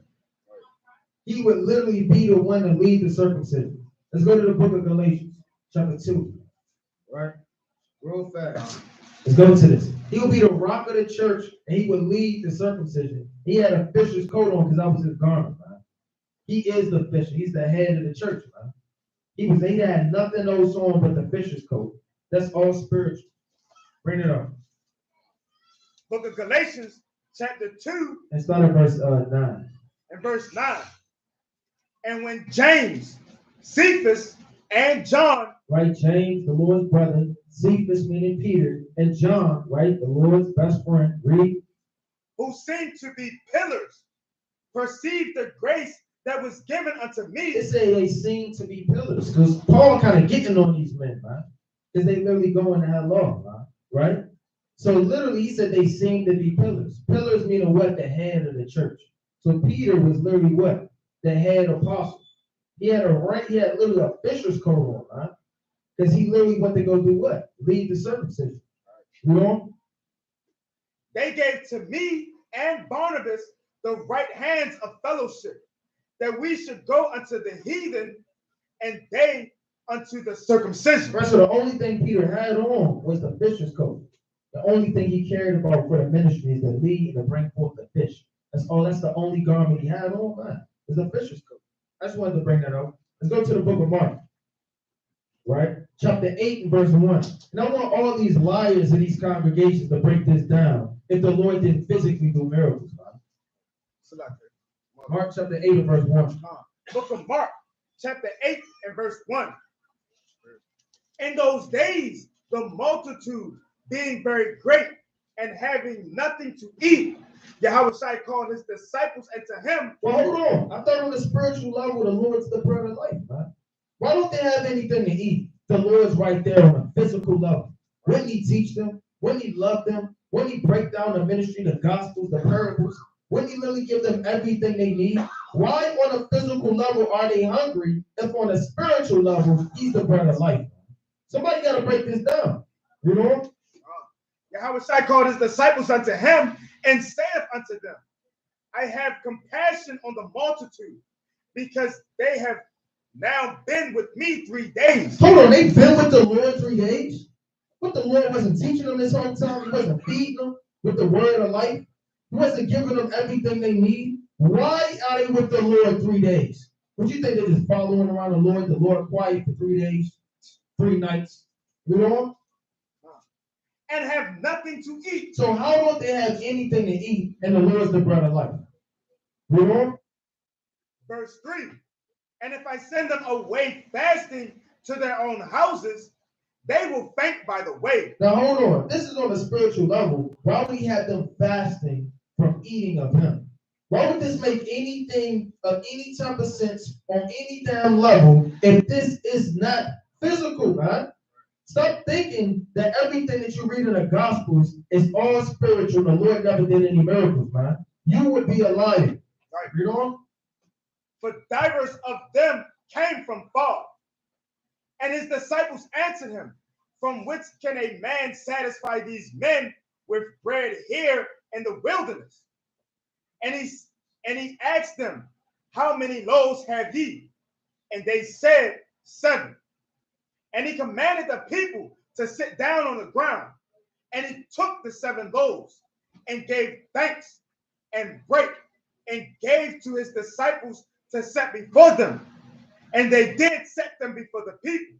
He would literally be the one to lead the circumcision. Let's go to the book of Galatians, chapter 2. Right? Real fast. Let's go to this. He would be the rock of the church, and he would lead the circumcision. He had a fisher's coat on because that was his garment, man. He is the fisher. He's the head of the church, man. He had nothing else on but the fisher's coat. That's all spiritual. Bring it up. Book of Galatians, chapter 2. And start at verse 9. And verse 9. And when James, Cephas, and John, right, James, the Lord's brother, Cephas, meaning Peter, and John, right, the Lord's best friend, read, who seemed to be pillars, perceived the grace that was given unto me. It say they seem to be pillars, because Paul kind of getting on these men, man, because they literally going to hell off, man, right? So literally, he said they seem to be pillars. Pillars meaning what? The head of the church. So Peter was literally what? The head apostle. He had literally a fisher's coat on, huh? Because he literally went to go do what? Lead the circumcision. You know? They gave to me and Barnabas the right hands of fellowship, that we should go unto the heathen, and they unto the circumcision. Right, so the only thing Peter had on was the fisher's coat. The only thing he cared about for the ministry is to lead and to bring forth the fish. That's the only garment he had on, man. Was the fisher's coat. I just wanted to bring that up. Let's go to the book of Mark. Right? Chapter 8 and verse 1. And I want all these liars in these congregations to break this down if the Lord didn't physically do miracles, man. Mark chapter 8 and verse 1. Book of Mark, chapter 8 and verse 1. In those days, the multitude being very great and having nothing to eat, Yahawashi called his disciples and to him. Well, hold on. I thought on the spiritual level, the Lord's the bread of life, man. Why don't they have anything to eat? The Lord's right there on a physical level. Wouldn't he teach them? Wouldn't he love them? Wouldn't he break down the ministry, the gospels, the parables? Wouldn't he really give them everything they need? Why on a physical level are they hungry if on a spiritual level, he's the bread of life? Somebody got to break this down, you know? Yahawashi called his disciples unto him and saith unto them, I have compassion on the multitude, because they have now been with me 3 days. Hold on, they've been with the Lord 3 days? What, the Lord wasn't teaching them this whole time? He wasn't feeding them with the word of life? He wasn't giving them everything they need? Why are they with the Lord 3 days? Would you think they're just following around the Lord quiet for 3 days, 3 nights? You know? And have nothing to eat. So how don't they have anything to eat and the Lord's the bread of life? You know? Verse 3. And if I send them away fasting to their own houses, they will faint by the way. Now hold on. This is on a spiritual level. Why would he have them fasting from eating of him? Why would this make anything of any type of sense on any damn level if this is not physical, man? Stop thinking that everything that you read in the Gospels is all spiritual. The Lord never did any miracles, man. You would be a liar. Right. You know? For divers of them came from far. And his disciples answered him, from whence can a man satisfy these men with bread here in the wilderness? And he asked them, how many loaves have ye? And they said, 7. And he commanded the people to sit down on the ground. And he took the 7 loaves and gave thanks and brake and gave to his disciples to set before them. And they did set them before the people.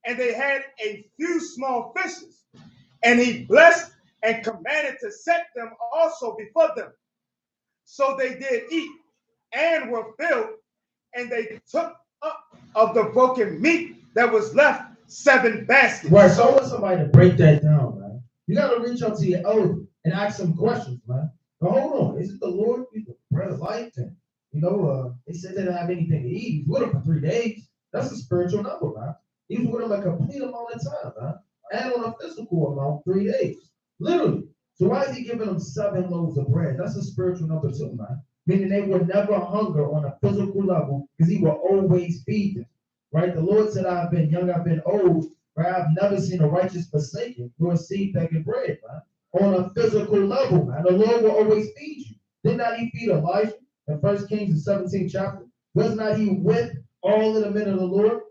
And they had a few small fishes. And he blessed and commanded to set them also before them. So they did eat and were filled. And they took up of the broken meat that was left 7 baskets. Right, so I want somebody to break that down, man. You got to reach out to your elder and ask some questions, man. Now, hold on. Is it the Lord? He's the bread of life? And, they said they didn't have anything to eat. He's with them for 3 days. That's a spiritual number, man. He was with them a complete amount of time, man. And on a physical amount, 3 days. Literally. So why is he giving them 7 loaves of bread? That's a spiritual number too, man. Meaning they would never hunger on a physical level because he will always feed them. Right? The Lord said, I've been young, I've been old, right? I've never seen a righteous forsaken, nor seed begging bread, man. On a physical level, man. The Lord will always feed you. Did not he feed Elijah in 1 Kings, the 17th chapter? Was not he with all of the men of the Lord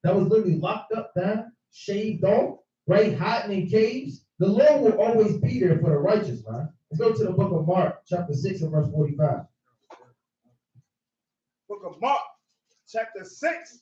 that was literally locked up, down, shaved off, right? Hiding in caves? The Lord will always be there for the righteous, man. Let's go to the book of Mark, chapter 6 and verse 45. Book of Mark, chapter 6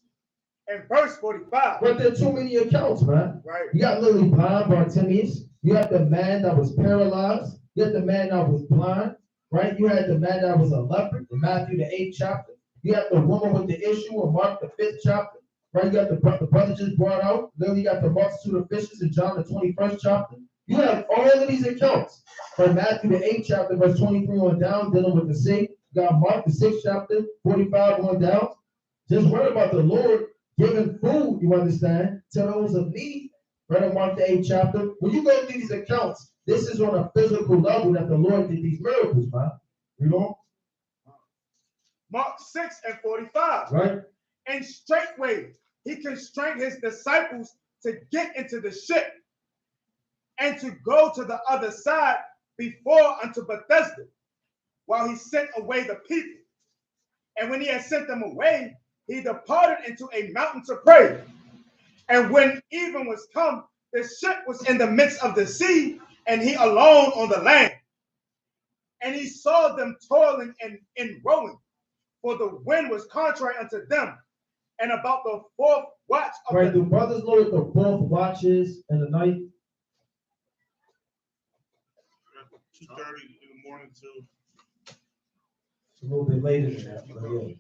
and verse 45. But there are too many accounts, man. Right. You got literally blind Bartimaeus. You have the man that was paralyzed. You had the man that was blind, right? You had the man that was a leopard in Matthew, the 8th chapter. You have the woman with the issue in Mark, the 5th chapter, right? You got the brother just brought out. Then you got the multitude of fishes in John, the 21st chapter. You have all of these accounts from Matthew, the 8th chapter, verse 23 on down, dealing with the sick. You got Mark, the 6th chapter, 45 on down. Just read about the Lord giving food, you understand, to those of need. Right in Mark, the 8th chapter. When you go through these accounts, this is on a physical level that the Lord did these miracles, man. You know? Mark 6 and 45. Right? And straightway he constrained his disciples to get into the ship and to go to the other side before unto Bethesda, while he sent away the people. And when he had sent them away, he departed into a mountain to pray. And when even was come, the ship was in the midst of the sea, and he alone on the land. And he saw them toiling and rowing, for the wind was contrary unto them. And about the 4th watch of right, the brothers know what the 4th watch is in the night? 2:30 in the morning till It's a little bit later than that, but yeah.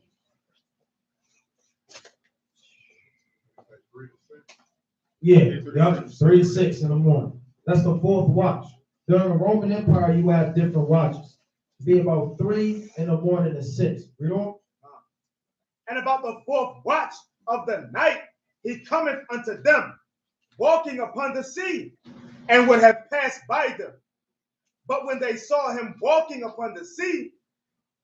Yeah, 3 to 6 in the morning. That's the 4th watch. During the Roman Empire, you have different watches. It'd be about 3 in the morning to 6. Read on. And about the 4th watch of the night, he cometh unto them, walking upon the sea, and would have passed by them. But when they saw him walking upon the sea,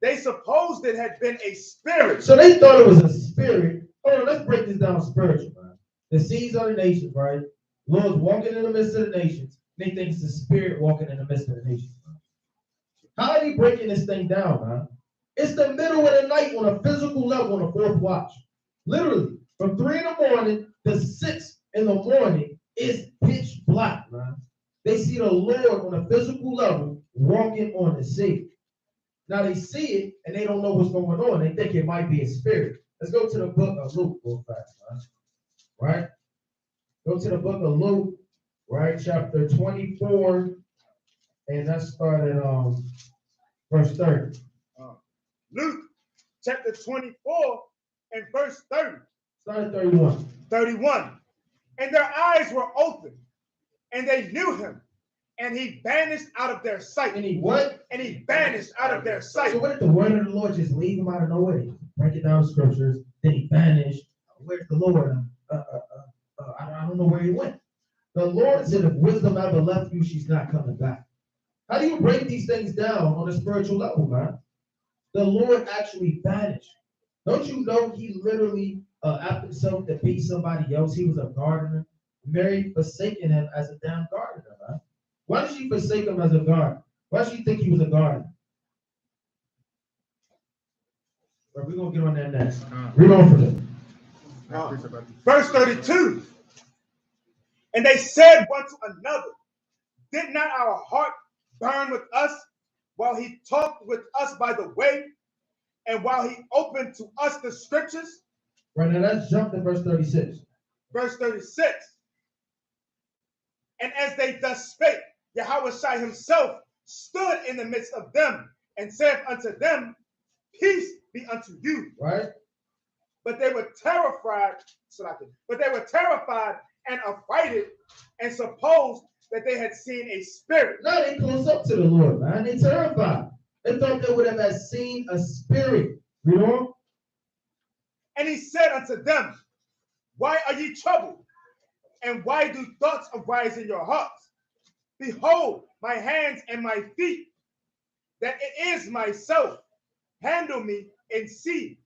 they supposed it had been a spirit. So they thought it was a spirit. Hold on, let's break this down spiritual, man. The seas are the nations, right? Lord's walking in the midst of the nations. They think it's the spirit walking in the midst of the nations. Man. How are you breaking this thing down, man? It's the middle of the night on a physical level on the 4th watch. Literally, from 3 in the morning to 6 in the morning is pitch black, man. They see the Lord on a physical level walking on the sea. Now they see it and they don't know what's going on. They think it might be a spirit. Let's go to the book of Luke real fast, man. Right? Go to the book of Luke, right? Chapter 24, and let's start at verse 30. Luke chapter 24 and verse 30. Start at 31. 31. And their eyes were open, and they knew him, and he vanished out of their sight. And he what? And he vanished out of their sight. So what did the word of the Lord just leave him out of nowhere? Break it down the scriptures. Then he vanished. Where's the Lord? I don't know where he went. The Lord said, if wisdom ever left you, she's not coming back. How do you break these things down on a spiritual level, man? The Lord actually vanished. Don't you know he literally, after himself to be somebody else, he was a gardener, Mary forsaking him as a damn gardener, man. Why did she forsake him as a gardener? Why did she think he was a gardener? But we're going to get on that next. Read on for them. Verse 32. And they said one to another, did not our heart burn with us while he talked with us by the way, and while he opened to us the scriptures? Right, now let's jump to verse 36. Verse 36. And as they thus spake, Yahawashi himself stood in the midst of them and said unto them, peace be unto you. Right? But they were terrified, and affrighted, and supposed that they had seen a spirit. No, they close up to the Lord, man. They terrified. They thought they would have seen a spirit. You know? And he said unto them, why are ye troubled? And why do thoughts arise in your hearts? Behold, my hands and my feet, that it is myself. Handle me and see.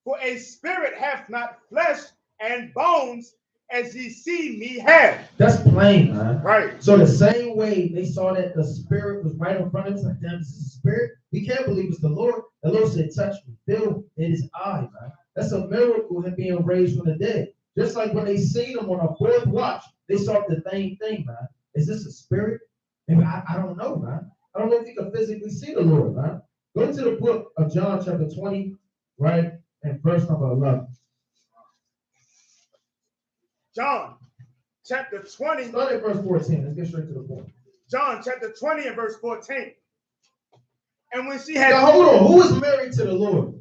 For a spirit hath not flesh and bones, as ye see me have. That's plain, man. Right. So the same way they saw that the spirit was right in front of us, like, damn, this is a spirit. We can't believe it's the Lord. The Lord said, touch me, feel it is I, man. That's a miracle, him being raised from the dead. Just like when they seen him on a fourth watch, they saw the same thing, man. Is this a spirit? Maybe I don't know, man. I don't know if you can physically see the Lord, man. Go to the book of John, chapter 20, right? And verse number 11. John, chapter 20. Start at verse 14. Let's get straight to the point. John, chapter 20 and verse 14. And when she had... Now, hold on. Who is married to the Lord?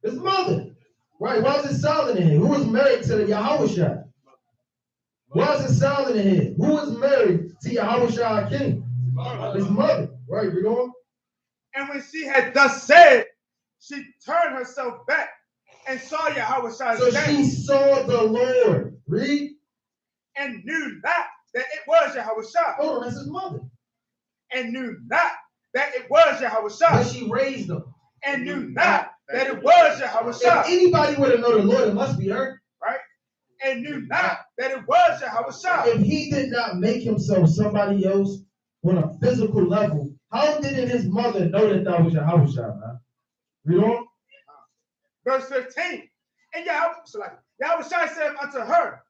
His mother. Right? Why is it silent in here? Who is married to the Yahawashi? Why is it silent in here? Who is married to Yahawashi our King? His mother. Right, read on. And when she had thus said, she turned herself back and saw Yahawashi So standing. she saw the Lord. Read. And knew not that it was Yahawashi. Hold on, that's his mother. And knew not that it was But Yahawashi. she raised him. And knew not that it was If Yahawashi. anybody would have known the Lord, it must be her. Right? And knew not that it was Yahawashi. If he did not make himself somebody else on a physical level, how did his mother know that was Yahawashi, man? Read on. Verse 15. And Yahawashi said unto her,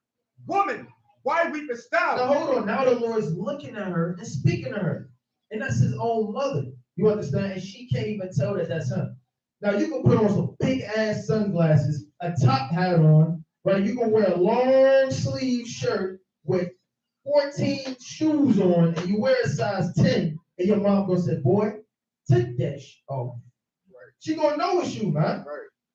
woman, why weepest thou? Now hold on. Now the Lord's looking at her and speaking to her. And that's his own mother. You understand? And she can't even tell that that's him. Now you can put on some big ass sunglasses, a top hat on, right? You can wear a long sleeve shirt with 14 shoes on, and you wear a size 10, and your mom gonna say, boy, take that off. Right. She gonna know it's you, man.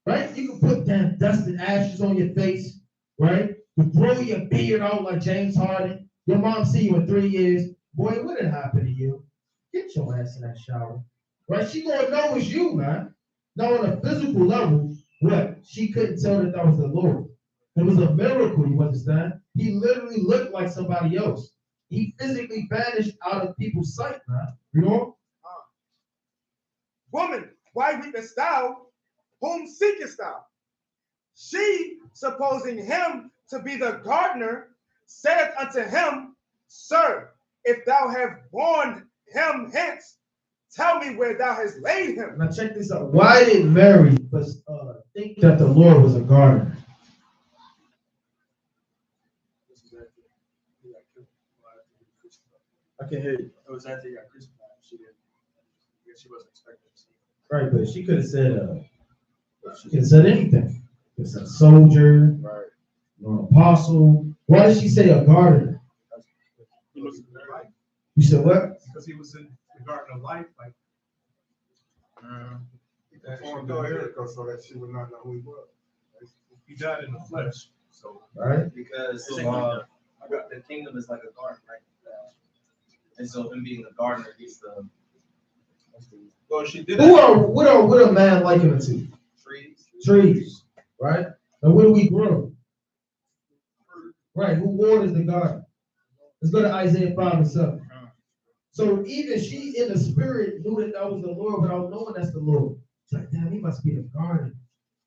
Right? You can put down dust and ashes on your face, right? You grow your beard out like James Harden. Your mom see you in 3 years. Boy, what did happen to you? Get your ass in that shower. Right? She gonna know it's you, man. Now on a physical level, what? She couldn't tell that was the Lord. It was a miracle, you understand? He literally looked like somebody else. He physically vanished out of people's sight, man. You know? Woman, why weepest thou? Whom seekest thou? She, supposing him to be the gardener, saith unto him, Sir, if thou have borne him hence, tell me where thou hast laid him. Now check this out. Why did Mary think that the Lord was a gardener? I can hear you. It was after he got crucified. She wasn't expecting to see it. Right, but she could have said, she could have said anything. It's a soldier, Right. or an apostle. Why did she say a gardener? He was in their life You said what? because he was in the Garden of Life, like He performed the miracle so that she would not know who he was. he died in the flesh. So Right? Because the kingdom is like a garden, right? And so him being the gardener, he's the well, she did. What a man liken it to? trees. Trees, right? And what do we grow? Right, who waters the garden? Let's go to Isaiah 5 and 7. So even she in the spirit knew that was the Lord without knowing that's the Lord. It's like, damn, he must be the garden.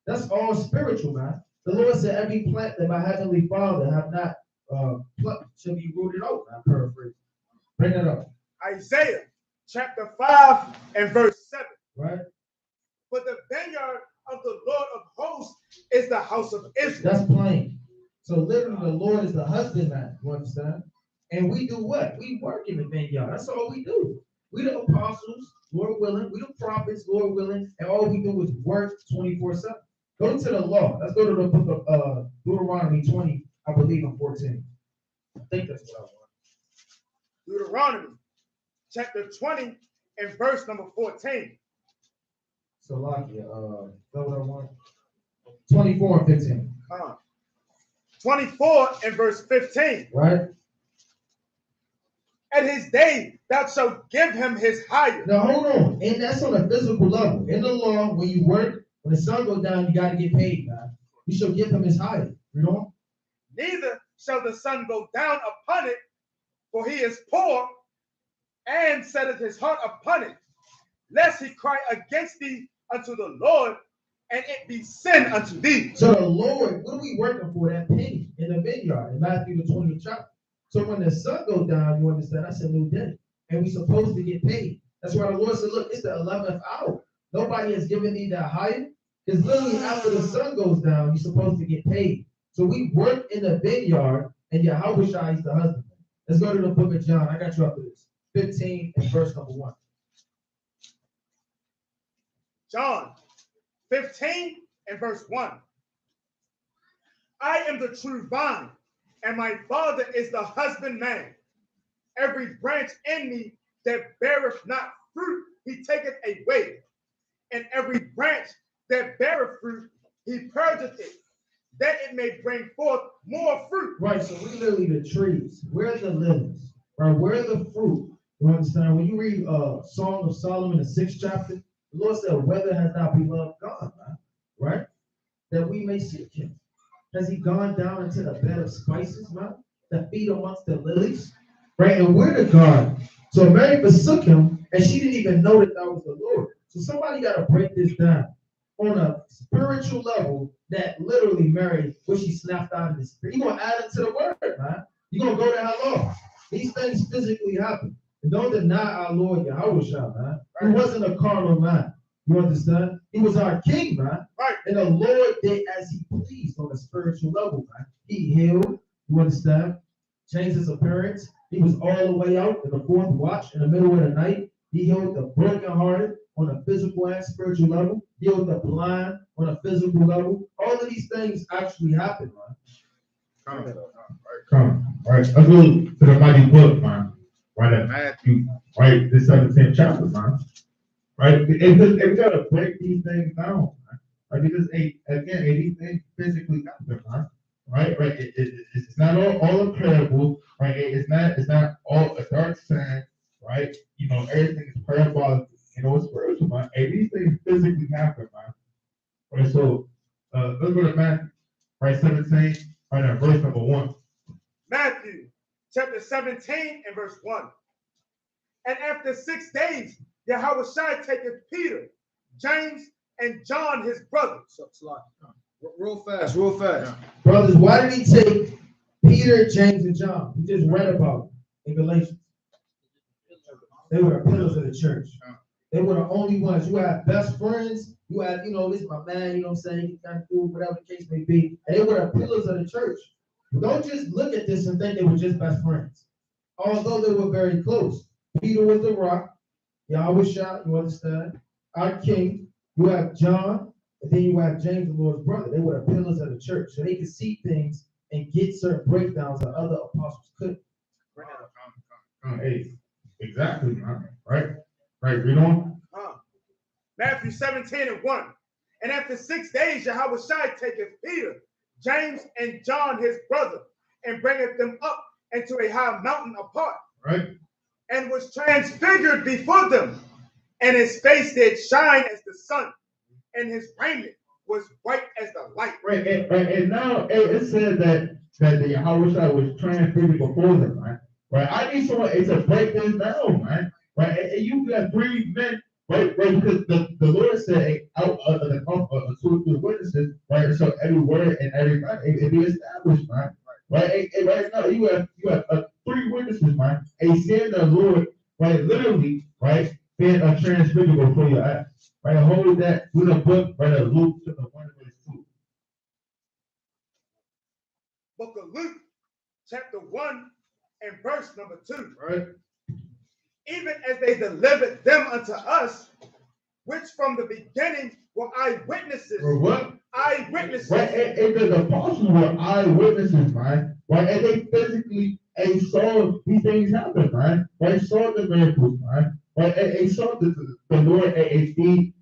That's all spiritual, man. The Lord said, every plant that my heavenly Father have not plucked shall be rooted out. I paraphrase. Bring it up. Isaiah chapter 5 and verse 7. Right? For the vineyard of the Lord of hosts is the house of Israel. That's plain. So literally the Lord is the husbandman, you understand? And we do what? We work in the vineyard. That's all we do. We the apostles, Lord willing. We the prophets, Lord willing. And all we do is work 24/7. Go to the law. Let's go to the book of Deuteronomy 20, I believe, in 14. I think that's what I want. Deuteronomy chapter 20 and verse number 14. So, Lakia, that's what I want. 24 and 15. 24 and verse 15. Right? At his day thou shalt give him his hire. Now, hold on. And that's on a physical level. In the law, when you work, when the sun goes down, you got to get paid, man. You shall give him his hire. You know? Neither shall the sun go down upon it, for he is poor, and setteth his heart upon it, lest he cry against thee unto the Lord, and it be sin unto thee. So the Lord, what are we working for? That penny in the vineyard in Matthew the 20th chapter. So when the sun goes down, you understand, that's a new day. And we're supposed to get paid. That's why the Lord said, look, it's the 11th hour. Nobody has given thee that hire. Because literally after the sun goes down, you're supposed to get paid. So we work in the vineyard, and Yahawashi is the husband. Let's go to the book of John. I got you up to this. 15 and verse number 1. John 15 and verse 1. I am the true vine, and my Father is the husbandman. Every branch in me that beareth not fruit, he taketh away. And every branch that beareth fruit, he purgeth it, that it may bring forth more fruit. Right, so we literally the trees. We're the lilies. Right, we're the fruit. You understand? When you read Song of Solomon, the 6th chapter, the Lord said, whether has not beloved God, man, right? That we may seek him. Has he gone down into the bed of spices, man? To feed amongst the lilies? Right, and we're the garden. So Mary forsook him, and she didn't even know that was the Lord. So somebody got to break this down on a spiritual level that literally Mary, what she snapped out of the spirit. You're going to add it to the word, man. You're going to go to how long? These things physically happen. And don't deny our Lord Yahawashi, man. He wasn't a carnal man. You understand? He was our king, man. Right. And the Lord did as he pleased on a spiritual level, man. He healed, you understand? Changed his appearance. He was all the way out in the 4th watch in the middle of the night. He healed the brokenhearted on a physical and spiritual level. He healed the blind on a physical level. All of these things actually happen, man. Come. All right. Let's go to the mighty book, man. Right at Matthew, right? The 17th chapter, man. Right? And we gotta break these things down, man. Right? Because again, these things physically happen, man. Right? Right? It's not all a parable, right? It's not all a dark saying, right? You know, everything is parabolic, you know, it's spiritual, man. Hey, these things physically happen, man. Right? So let's go to Matthew, right? 17, right at verse number 1. Matthew chapter 17 and verse 1. And after 6 days, Yahawashi taketh Peter, James, and John his brother. Real fast. Brothers, why did he take Peter, James, and John? We just read about it in Galatians. They were the pillars of the church. They were the only ones. You had best friends. You had, you know, this is my man, you know what I'm saying? He's kind of cool, whatever the case may be. And they were the pillars of the church. Don't just look at this and think they were just best friends. Although they were very close. Peter was the rock. Yahawashi, you understand? Our king. You have John, and then you have James, the Lord's brother. They were the pillars of the church. So they could see things and get certain breakdowns that other apostles couldn't. Hey, exactly, man. Right? Right, read on. Matthew 17 and 1. And after 6 days, Yahawashi taketh Peter, James, and John his brother, and bringeth them up into a high mountain apart. Right. And was transfigured before them, and his face did shine as the sun, and his raiment was white as the light. Right, and now it said that the Yahawashi was transfigured before them, right? Right. I need someone to break this down, man. Right. And you got 3 men, Right, because the Lord said, hey, out of the mouth of two or three witnesses, right? So every word and every man, it be established, man. Right, right now you have three witnesses, man. A seeing the Lord, right? Literally, right? Being a transfigured before your eyes, right? Hold that with a book, right? Luke chapter 1 verse 2. Book of Luke, chapter 1 and verse number 2. Right. Even as they delivered them unto us, which from the beginning were eyewitnesses. Or what? Eyewitnesses. Right, and the apostles were eyewitnesses, man. Right, and they physically saw these things happen, man. Right, saw the miracles, man. Right, and saw the Lord feed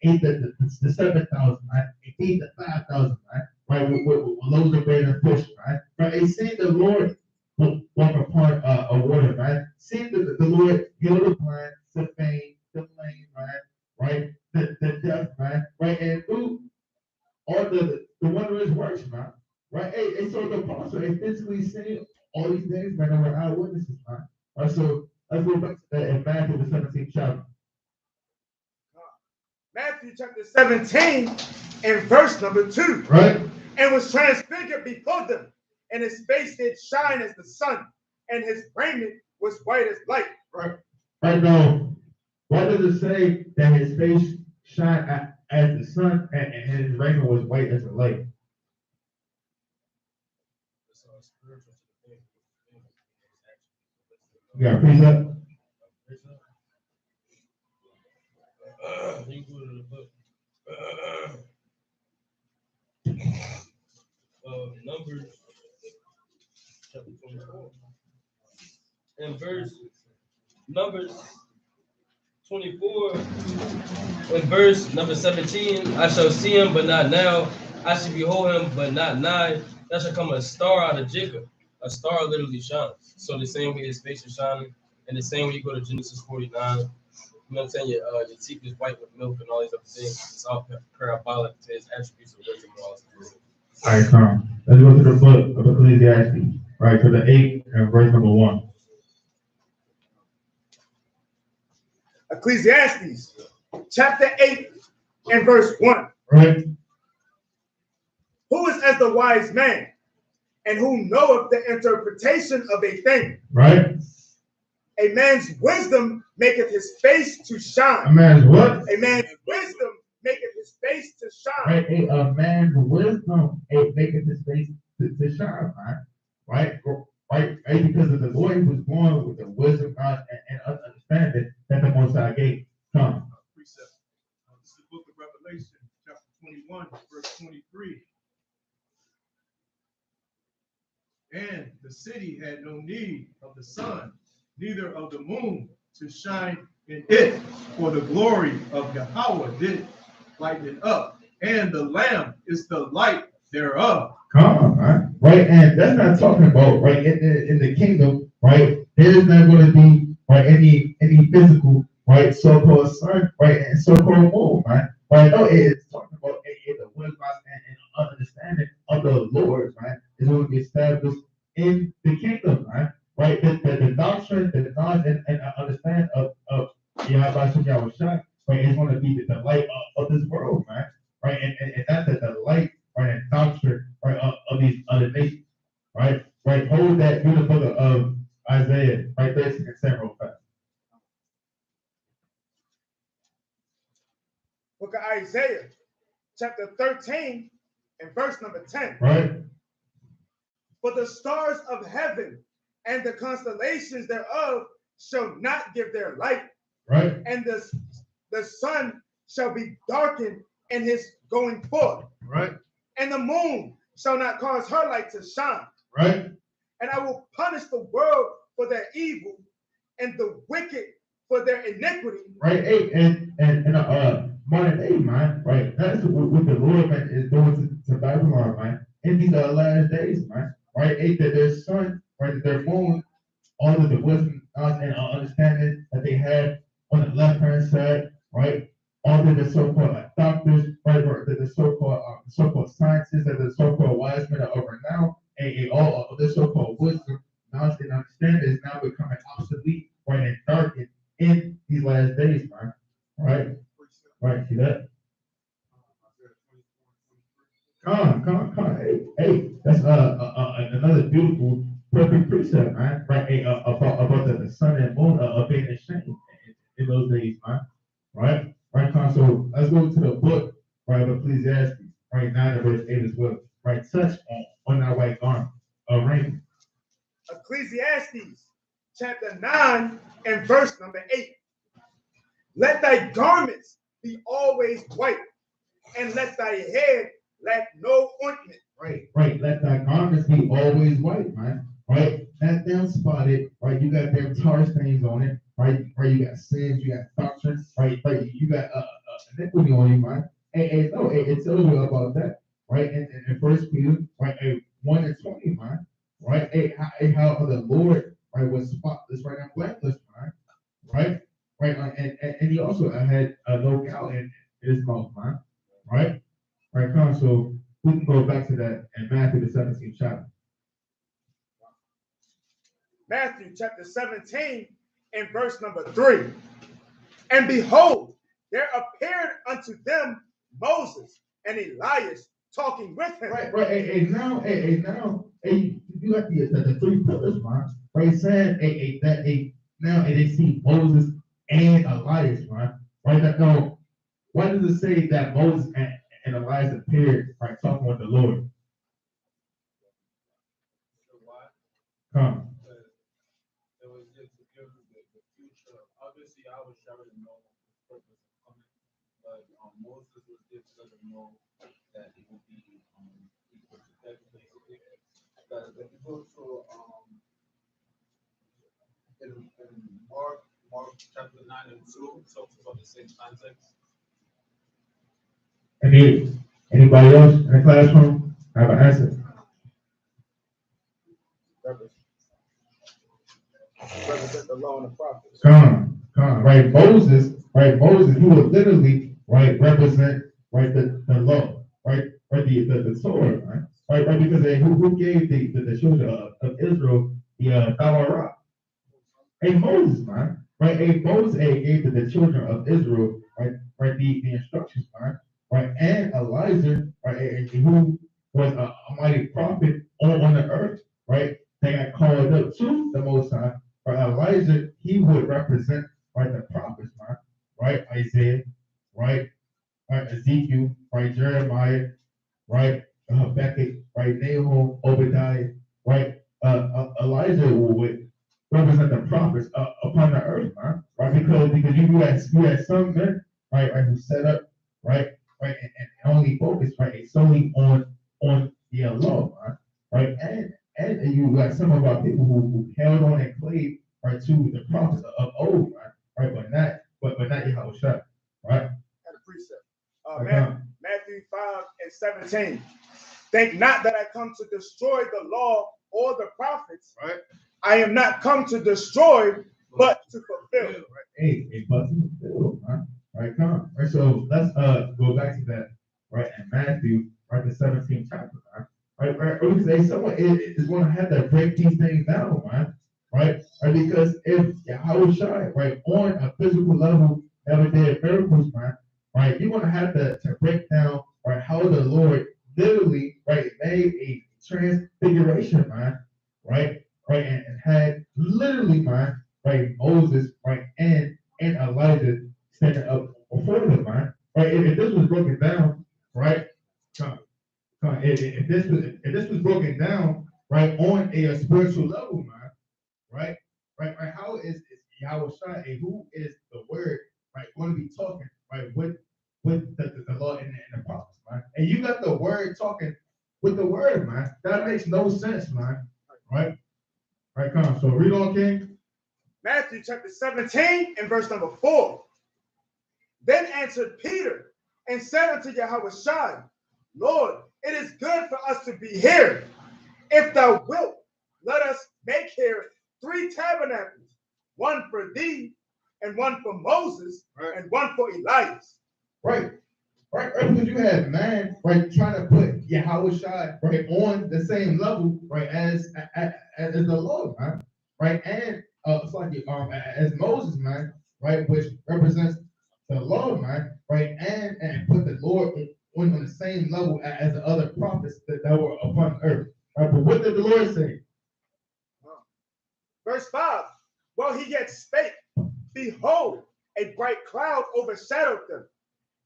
the 7,000, man. And feed the 5,000, man. Right, with loaves of bread and fish, man. Right, and seeing the Lord walk upon a water, man. Seeing the Lord heal the blind, the faint, the lame, man. Right, the deaf, man. Right, and through all the wondrous works, man. Right? And so the apostle is physically saying all these things, man, and we're eyewitnesses, man. Right, so let's go back to that in Matthew the 17th chapter. Matthew chapter 17 and verse number 2. Right? And was transfigured before them, and his face did shine as the sun, and his raiment was white as light. Right. Right now, why does it say that his face shined as the sun and his raiment was white as the light? You got a precept? You go to the book. Numbers chapter 24. And Numbers 24 and verse number 17, I shall see him, but not now. I shall behold him, but not nigh. There shall come a star out of Jacob. A star literally shines. So the same way his face is shining, and the same way you go to Genesis 49, you know what I'm saying? Your teeth is white with milk and all these other things. It's all parabolic to his attributes of wisdom and all this. All right, come. Let's go to the book of Ecclesiastes, right, to the 8th and verse number 1. Ecclesiastes chapter 8 and verse 1. Right? Who is as the wise man, and who knoweth the interpretation of a thing? Right? A man's wisdom maketh his face to shine. A man's what? A man's wisdom maketh his face to shine. Right? A man's wisdom maketh his face to shine, man. Right? Right? Because of the Lord, he was born with the wisdom and understanding that the Most High gave. Come. Precept. This is the book of Revelation, chapter 21, verse 23. And the city had no need of the sun, neither of the moon to shine in it, for the glory of Yahweh did lighten it up, and the Lamb is the light thereof. Come on, man. Right? And that's not talking about, right, in the kingdom, right? There is not going to be, right, any physical, right, so-called sun, right, and so-called moon, man. Right? No, it's talking about the wisdom and understanding of the Lord, man, is going to be established in the kingdom, man. Right? The doctrine, the knowledge, and understanding of Yahawashi, right, is going to be the light of this world, man. Right? And that's the light, right, and doctrine, right, of these other nations, right? Right? Hold that in the book of Isaiah, right there, and several facts. Book of Isaiah, chapter 13 and verse number 10. Right? For the stars of heaven and the constellations thereof shall not give their light, Right? and the sun shall be darkened in his going forth, Right? and the moon shall not cause her light to shine. Right? And I will punish the world for their evil, and the wicked for their iniquity. Right? And modern day, man. Right? That's what the Lord, man, is doing to Babylon, man. In these last days, man. Right? That their sun, right? That their moon, all of the wisdom and understanding that they had on the left hand side, right? All of the so-called doctors, right? The so-called scientists, and the so-called wise men of renown, and all of the so-called wisdom, knowledge, and understanding is now becoming obsolete, right, and darkened in these last days, man. Right? Hey, that's another beautiful, perfect precept, man. Right, about the sun and moon being ashamed in those days, man. Right, so let's go to the book, right, of Ecclesiastes, right, 9 and verse 8 as well. Right, touch on that white garment, raiment. Ecclesiastes chapter 9 and verse number 8. Let thy garments be always white, and let thy head lack no ointment. Right. Let thy garments be always white, man. Right. Not them spotted. Right. You got them tar stains on it. Right. You got sins. You got doctrine. Right. You got iniquity on you, man. No, it tells you about that. Right. In First Peter, right, 1 and 20, man. Right. How the Lord, right, was spotless, right, and blameless, man. Right. And he also had no guile in his mouth, man. Right. Right. Come on. So we can go back to that in Matthew the 17th chapter. Matthew chapter 17 and verse number 3. And behold, there appeared unto them Moses and Elias talking with him. Right. And now, you got the three pillars, man. Right, saying now they see Moses and Elias, man. Right now, why does it say that Moses and Elias appeared, right, talking with the Lord? Come. It was just to give the future. Obviously, I was trying to know the purpose of coming, but Moses was just let them know that it would be equal to that, basically. But if you go to in Mark chapter 9 and 2, it talks about the same context. Anybody else in the classroom have an answer? Represent the law and the prophets. Come. Right, Moses, he would literally, right, represent, right, the law, right, the Torah, right, because who gave the children of Israel the Torah? Moses, man, right, Moses gave to the children of Israel, right, the instructions, man, right, and Elijah, right, who was a mighty prophet on the earth, right, they got called up to the Most High. Right, Elijah, he would represent, right, the prophets, right, Isaiah, right, Ezekiel, right, Jeremiah, right, Habakkuk, right, Nahum, Obadiah, right, Elijah would represent the prophets upon the earth, man, right, because you had some men, right, who set up, right, and only focus, right, solely on the law, right, and you got some of our people who held on and clave, right, to the prophets of old, right, but not Yahawashi, right? And a precept. Matthew 5 and 17. Think not that I come to destroy the law or the prophets. Right. I am not come to destroy, but to fulfill. Right. But to fulfill, man. Right, come. Right, so let's go back to that, right, in Matthew, right, the 17th chapter, right? Right, because someone is going to have to break these things down, man. Right, because if Yahawashi, right, on a physical level, never did miracles, man, right, you're going to have to break down, right, how the Lord literally, right, made a transfiguration, man, right, and had literally, man, right, Moses, right, and Elijah standing up before them, man, right. If this was broken down, right, if this was broken down, right, on a spiritual level, man. Right. How is Yahawashi, who is the word, right, going to be talking, right, with the law and the prophets, man? And you got the word talking with the word, man. That makes no sense, man. Right. Come on. So read on, King. Matthew chapter 17 and verse number 4. Then answered Peter and said unto Yahawashi, Lord, it is good for us to be here. If thou wilt, let us make here 3 tabernacles, one for thee, and one for Moses, and one for Elias. Right. Because you have man, right, trying to put Yahawashi, right, on the same level, right, as the Lord, man, right, and it's like as Moses, man, right, which represents the Lord, man, right, and put the Lord on the same level as the other prophets that were upon earth. Right? But what did the Lord say? Verse 5, well, he yet spake, behold, a bright cloud overshadowed them,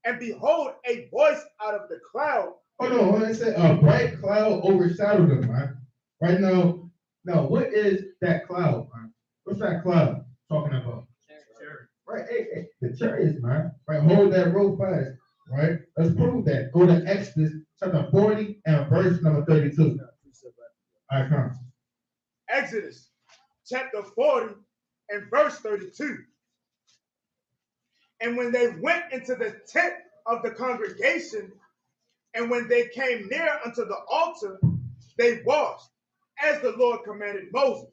and behold, a voice out of the cloud. Oh no, when I said a bright cloud overshadowed them, man. Right now, what is that cloud, man? What's that cloud talking about? Chariot. Right, hey, the chariots, man. Right, hold that rope fast. Right, let's prove that. Go to Exodus chapter 40 and verse number 32. All right, come. Exodus chapter 40 and verse 32. And when they went into the tent of the congregation, and when they came near unto the altar, they washed, as the Lord commanded Moses.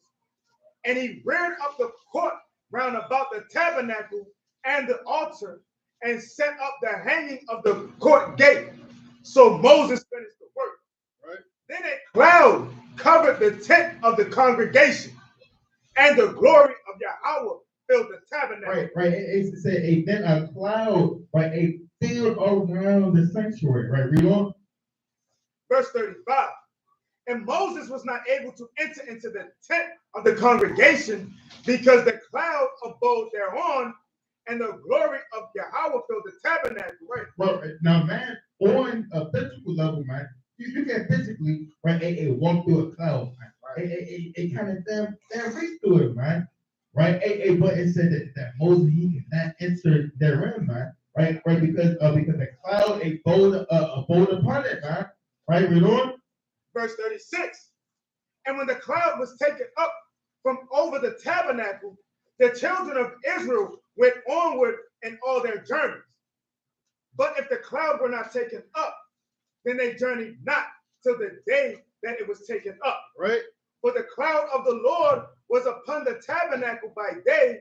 And he reared up the court round about the tabernacle and the altar, and set up the hanging of the court gate. So Moses finished the work. Right. Then a cloud covered the tent of the congregation, and the glory of Yahweh filled the tabernacle. Right. It said then a cloud, right, a field around the sanctuary. Right, read on. Verse 35. And Moses was not able to enter into the tent of the congregation because the cloud abode thereon, and the glory of Yahweh filled the tabernacle. Right. Well, now, man, on a physical level, man, you can physically, right, walk through a cloud, man. Right? Kind of damn reach through it, man. Right? But it said that Moses, he cannot enter therein, man. Right? Because the cloud abode upon it, man. Right? Read on. Verse 36. And when the cloud was taken up from over the tabernacle, the children of Israel went onward in all their journeys. But if the cloud were not taken up, then they journeyed not till the day that it was taken up. Right. For the cloud of the Lord was upon the tabernacle by day,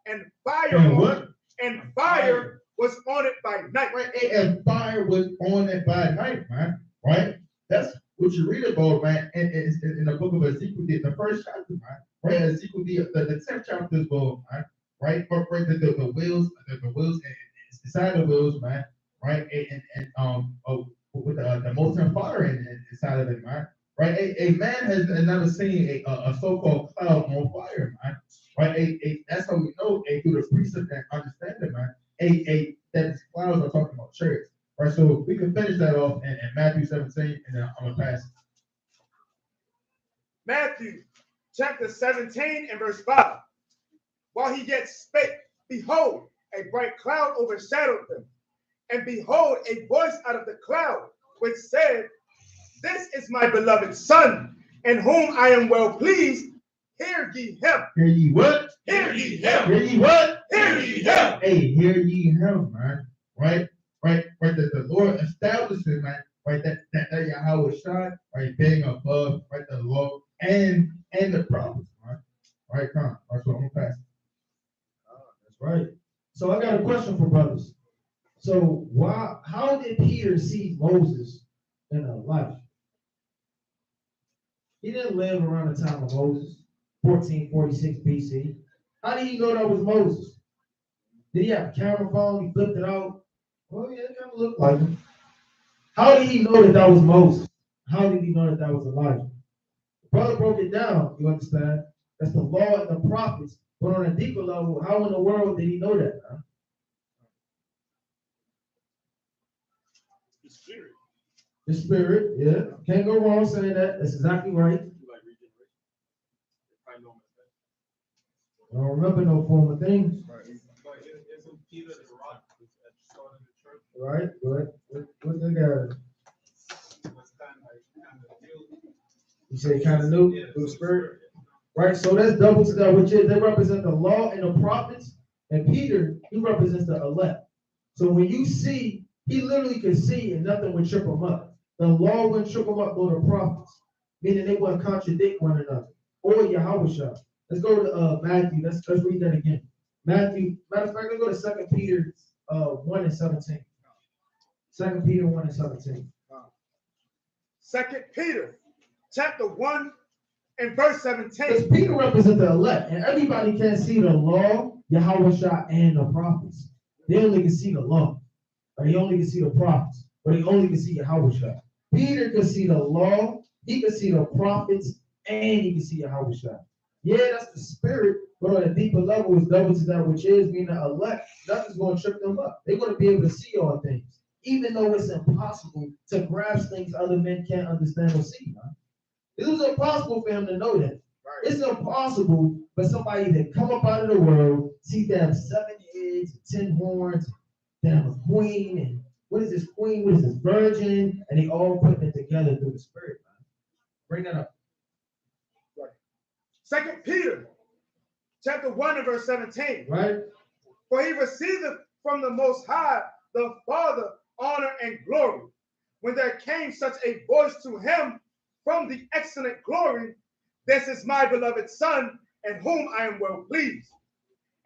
and fire And on what? it, and fire was on it by night. Right? And fire was on it by night, man. Right? That's what you read about, man, in the book of Ezekiel, the first chapter, man. Right? Ezekiel, the 10th chapter as well, man. Right? Right, the wheels and inside the wheels, man. Right? With the molten fire inside of it, man. Right? A man has never seen a so-called cloud on fire, man. Right? That's how we know through the precept and understanding, man. That clouds are talking about chariots. Right? So we can finish that off in Matthew 17, and then I'm gonna pass it. Matthew chapter 17 and verse 5. While he yet spake, behold, a bright cloud overshadowed them. And behold, a voice out of the cloud, which said, This is my beloved Son, in whom I am well pleased. Hear ye him. Hear ye what? Hear ye him. Hear ye what? Hear ye him. Hey, hear ye him, man. Right? The Lord establishes, man. Right? That Yahawashi, right, being above, right, the law and the prophets, right? Right, come on. Right, so I'm gonna pass. That's right. So I got a question for brothers. So how did Peter see Moses in a life? He didn't live around the time of Moses, 1446 BC. How did he know that was Moses? Did he have a camera phone? He flipped it out? Well, yeah, it kind of looked like him. How did he know that was Moses? How did he know that was Elijah? The brother broke it down, you understand? That's the law and the prophets. But on a deeper level, how in the world did he know that, man? The spirit. The spirit, yeah. Can't go wrong saying that. That's exactly right. Like regeneration. I know I don't remember no former things. But isn't Peter the rock that started the church? Right? What they got? Was kind of new. You say kind of new? New spirit? Right? So that's double to that, which is they represent the law and the prophets. And Peter, he represents the elect. So when you see, he literally can see and nothing would trip him up. The law wouldn't trip him up, nor the prophets. Meaning they wouldn't contradict one another. Or Yahawashi. Let's go to Matthew. Let's read that again. Matthew, matter of fact, let's go to 2 Peter 1 and 17. 2 Peter 1 and 17. 2 Peter chapter 1 and verse 17. Because Peter represents the elect, and everybody can't see the law, Yahawashi, and the prophets. They only can see the law. Or they only can see the prophets. but he only can see Yahawashi. Peter could see the law, he could see the prophets, and he could see Yahawashi. Yeah, that's the spirit, but on a deeper level, it's double to that which is, being the elect. Nothing's going to trip them up. They're going to be able to see all things, even though it's impossible to grasp things other men can't understand or see. Man. It was impossible for him to know that. Right. It's impossible for somebody to come up out of the world, see them 7 heads, 10 horns, damn a queen, and what is this queen? What is this virgin? And they all putting it together through the spirit, man. Bring that up. Right. 2 Peter, chapter 1 and verse 17. Right. For he received from the Most High, the Father, honor and glory, when there came such a voice to him from the excellent glory, this is my beloved Son, in whom I am well pleased.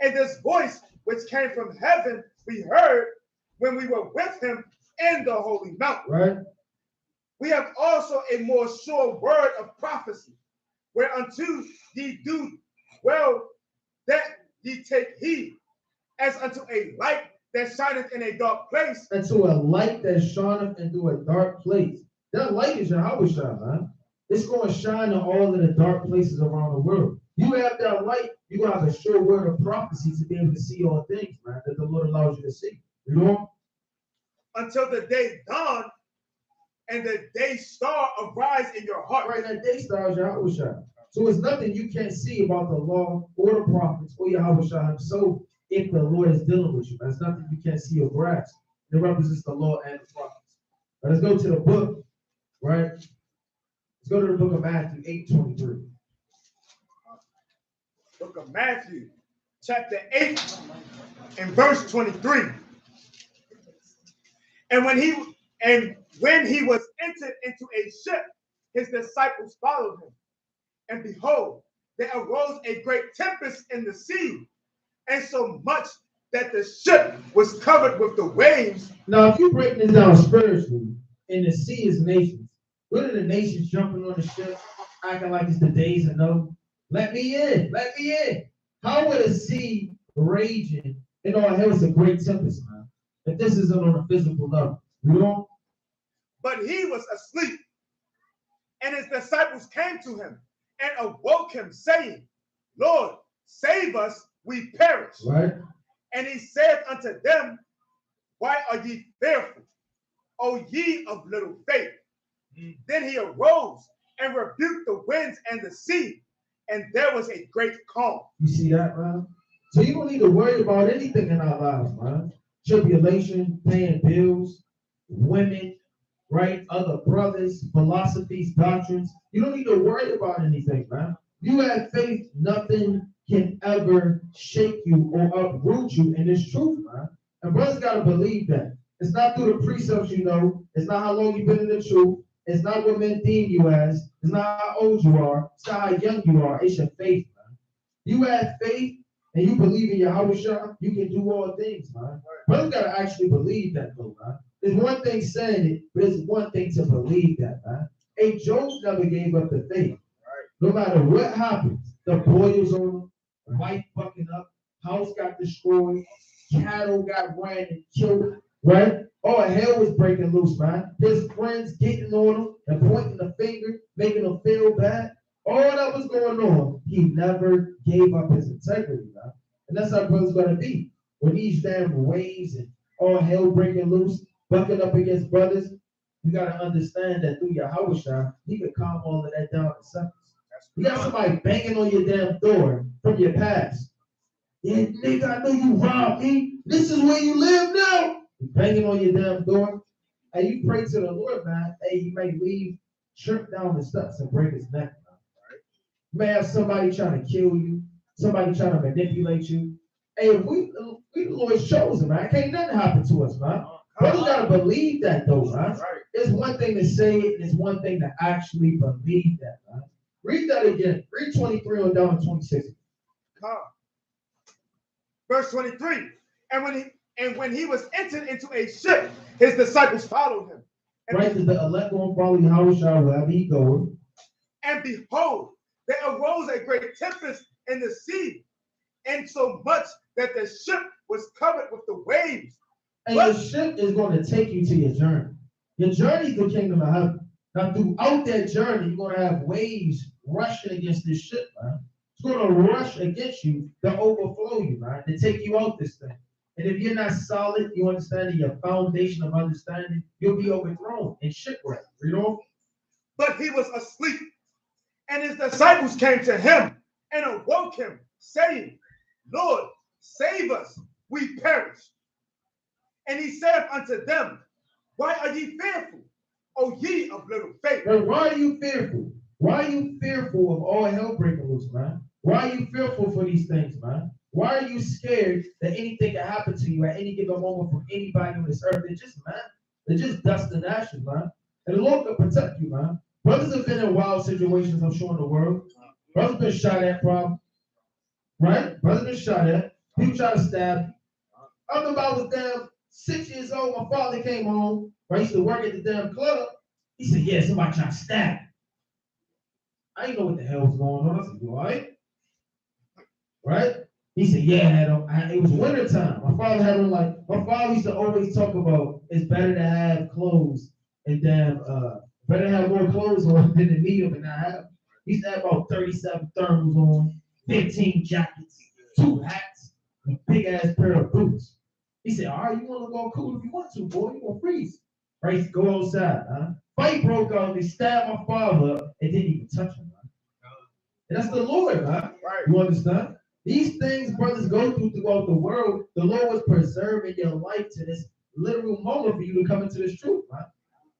And this voice which came from heaven we heard when we were with him in the holy mountain. Right. We have also a more sure word of prophecy, whereunto ye do well that ye take heed, as unto a light that shineth in a dark place. And to a light that shineth into a dark place. That light is Yahawashi, man. It's going to shine in all of the dark places around the world. You have that light, you're going to have a sure word of prophecy to be able to see all things, man, that the Lord allows you to see. You know? Until the day dawn and the day star arise in your heart. Right, that day star is Yahawashi. So it's nothing you can't see about the law or the prophets or Yahawashi himself if the Lord is dealing with you. There's nothing you can't see or grasp. It represents the law and the prophets. Now let's go to the book, right? Let's go to the book of Matthew 8:23. Book of Matthew, chapter 8 and verse 23. And when he was entered into a ship, his disciples followed him. And behold, there arose a great tempest in the sea, and so much that the ship was covered with the waves. Now, if you break this down spiritually, in the sea is nations. What are the nations jumping on the ship, acting like it's the days of Noah? Let me in, let me in. How would a sea raging and all hell is a great tempest, man? If this isn't on a physical level, you know? But he was asleep, and his disciples came to him and awoke him, saying, Lord, save us, we perish. Right. And he said unto them, why are ye fearful, O ye of little faith? Then he arose and rebuked the winds and the sea, and there was a great calm. You see that, man? So you don't need to worry about anything in our lives, man. Tribulation, paying bills, women, right? Other brothers, philosophies, doctrines. You don't need to worry about anything, man. You have faith, nothing can ever shake you or uproot you in this truth, man. And brothers got to believe that. It's not through the precepts you know. It's not how long you've been in the truth. It's not what men deem you as. It's not how old you are. It's not how young you are. It's your faith, man. You have faith and you believe in Yahawashi, you can do all things, man. Brothers got to actually believe that, though, man. There's one thing saying it, but it's one thing to believe that, man. Hey, Job never gave up the faith. No matter what happens, the boils on him, wife fucking up, house got destroyed, cattle got ran and killed, right? Oh, hell was breaking loose, man. His friends getting on him and pointing the finger, making him feel bad. All that was going on. He never gave up his integrity, man. And that's how brothers gonna be. When these damn waves and all hell breaking loose, bucking up against brothers, you gotta understand that through Yahawashi, he could calm all of that down in seconds. You got somebody banging on your damn door from your past. Yeah, nigga, I know you robbed me. This is where you live now. He's banging on your damn door. Hey, you pray to the Lord, man. Hey, he may leave, trip down the steps and break his neck. Right? You may have somebody trying to kill you, somebody trying to manipulate you. Hey, we the Lord's chosen, man. Can't nothing happen to us, man. Brothers gotta believe that, though, man. Right. It's one thing to say it, and it's one thing to actually believe that, man. Read that again. Read 23 on down to 26. Verse 23. And when he was entered into a ship, his disciples followed him. And right, the elect won't follow Yahawashi wherever he goes. And behold, there arose a great tempest in the sea, and so much that the ship was covered with the waves. And the ship is going to take you to your journey. Your journey is the kingdom of heaven. Now, throughout that journey, you're going to have waves rushing against this ship, man. It's going to rush against you to overflow you, man, to take you out this thing. And if you're not solid, you understand your foundation of understanding, you'll be overthrown and shipwrecked. You know? But he was asleep, and his disciples came to him and awoke him, saying, Lord, save us, we perish. And he said unto them, why are ye fearful, O ye of little faith? But why are you fearful? Why are you fearful of all hell breaking loose, man? Why are you fearful for these things, man? Why are you scared that anything can happen to you at any given moment from anybody on this earth? They're just dust and ashes, man. And the Lord can protect you, man. Brothers have been in wild situations, I'm sure, in the world. Brothers been shot at, problem. Right? Brothers been shot at. People try to stab you. I remember I was down 6 years old. My father came home. I used to work at the damn club. He said, yeah, somebody trying to stab me. I didn't know what the hell was going on. I said, you all right? Right? He said, yeah, it was winter time. My father used to always talk about it's better to have clothes and better to have more clothes on than to meet them and not have them. He used to have about 37 thermals on, 15 jackets, 2 hats, and a big ass pair of boots. He said, all right, you want to go cool if you want to, boy, you're going to freeze. Right? Go outside, huh? Fight broke out, they stabbed my father up and didn't even touch him, man. And that's the Lord, man. Right. You understand? These things brothers go through throughout the world. The Lord was preserving your life to this literal moment for you to come into this truth, man.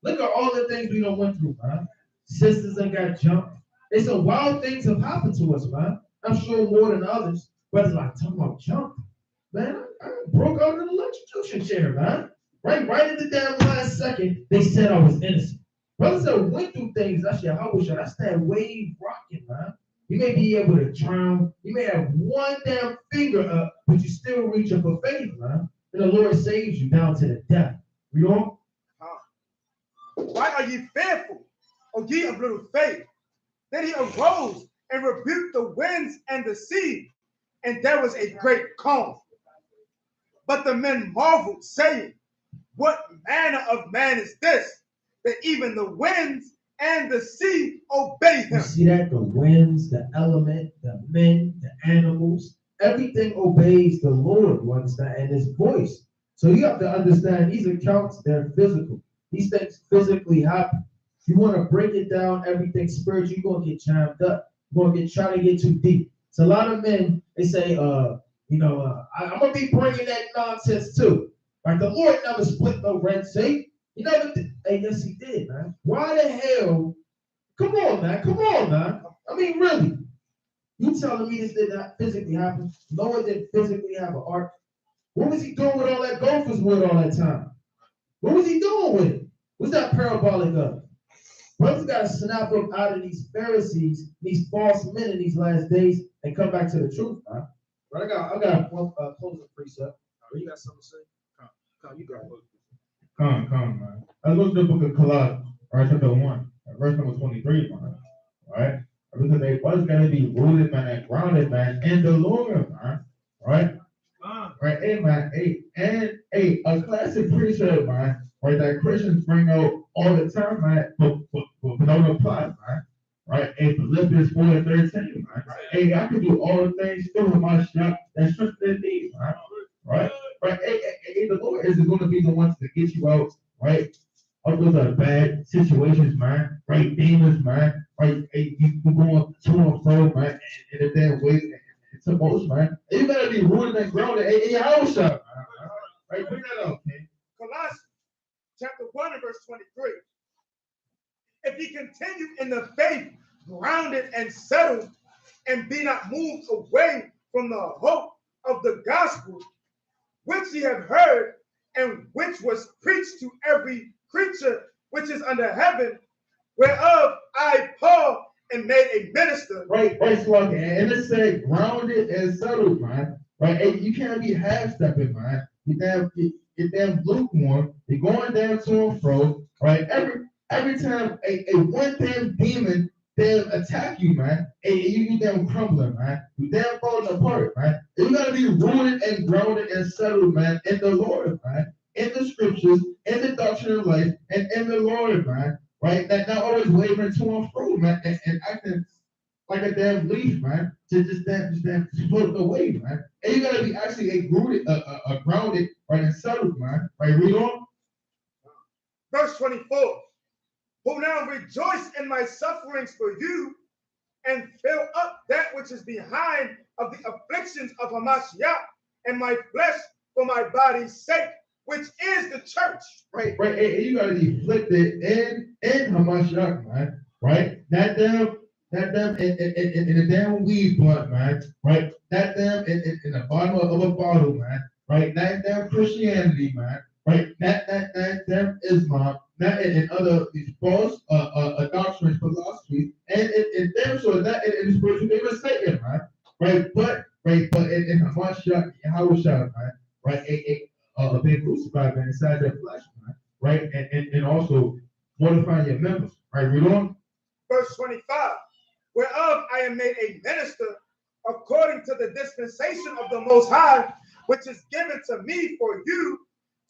Look at all the things we done went through, man. Sisters done got jumped. It's some wild things have happened to us, man. I'm sure more than others. Brothers like talking about jump. Man, I broke out in an electrocution chair, man. Right at the damn last second, they said I was innocent. Brothers that went through things, that's Yahawashi. That's that wave rocking, man. You may be able to drown. You may have one damn finger up, but you still reaching for faith, man. And the Lord saves you down to the death. You know? Why are ye fearful, O ye of little faith? Then he arose and rebuked the winds and the sea, and there was a great calm. But the men marveled, saying, what manner of man is this, that even the winds and the sea obey him? You see that? The winds, the element, the men, the animals, everything obeys the Lord, you understand, and his voice. So you have to understand these accounts, they're physical. These things physically happen. If you want to break it down, everything spiritual, you're going to get jammed up. You're going to try to get too deep. So a lot of men, they say, I'm going to be bringing that nonsense too. Right? The Lord never split no Red Sea. He never did. Hey, yes, he did, man. Why the hell? Come on, man. I mean, really. You telling me this did not physically happen? Noah didn't physically have an ark. What was he doing with all that gophers wood all that time? What was he doing with it? What's that parabolic of? Brothers got to snap up out of these Pharisees, these false men in these last days, and come back to the truth, man. But I got one closing precept. You got something to say? Come, you got it. Come, man. I looked at the book of Colossians, right, chapter 1, verse number 23, man. Right? Because they was going to be rooted, man, and grounded, man, in the Lord, man. Right? Right, amen. A classic precept, man, right, that Christians bring out all the time, man, but don't apply, man. Right? Philippians 4:13, man. Hey, I can do all the things still with my strength that strengthens me, man. Right? Right? The Lord is going to be the ones to get you out, right? All those are bad situations, man. Right? Demons, man. Right? You going to and fro, man, in a damn way. It's a motion, man. You gotta be rooted and grounded in your house, man. Right? Bring that out, man. Colossians chapter 1 and verse 23. If ye continue in the faith, grounded and settled, and be not moved away from the hope of the gospel, which ye have heard, and which was preached to every creature which is under heaven, whereof I, Paul, am made a minister. Right, Slug. And it said grounded and settled, man. Right? And you can't be half-stepping, man. You're damn lukewarm. You're going down to and fro. Right? Every time a one damn demon damn attack you, man, and you damn crumbling, man. You damn falling apart, man. You gotta be rooted and grounded and settled, man, in the Lord, man. in the scriptures, in the doctrine of life, and in the Lord, man. Right? That not always wavering to and fro, man, and acting like a damn leaf, man, to just float away, man. And you gotta be actually rooted, grounded, right, and settled, man. Right, read on. Verse 24. Who now rejoice in my sufferings for you, and fill up that which is behind of the afflictions of Hamashiach, and my flesh for my body's sake, which is the church. Right. And you gotta be afflicted in Hamashiach, man. Right? That damn in a damn weed blunt, man. Right? That damn in the bottom of a bottle, man. Right? That damn Christianity, man. Right? That damn Islam, that and other these false doctrines, philosophies, and damn sure that in the spiritual name of Satan, man. Right? But in Hamashiach, Yahawashi, man. Right? Being crucified, man, inside their flesh, man. Right? And also mortifying your members. Right? Read on. Verse 25. Whereof I am made a minister according to the dispensation of the Most High, which is given to me for you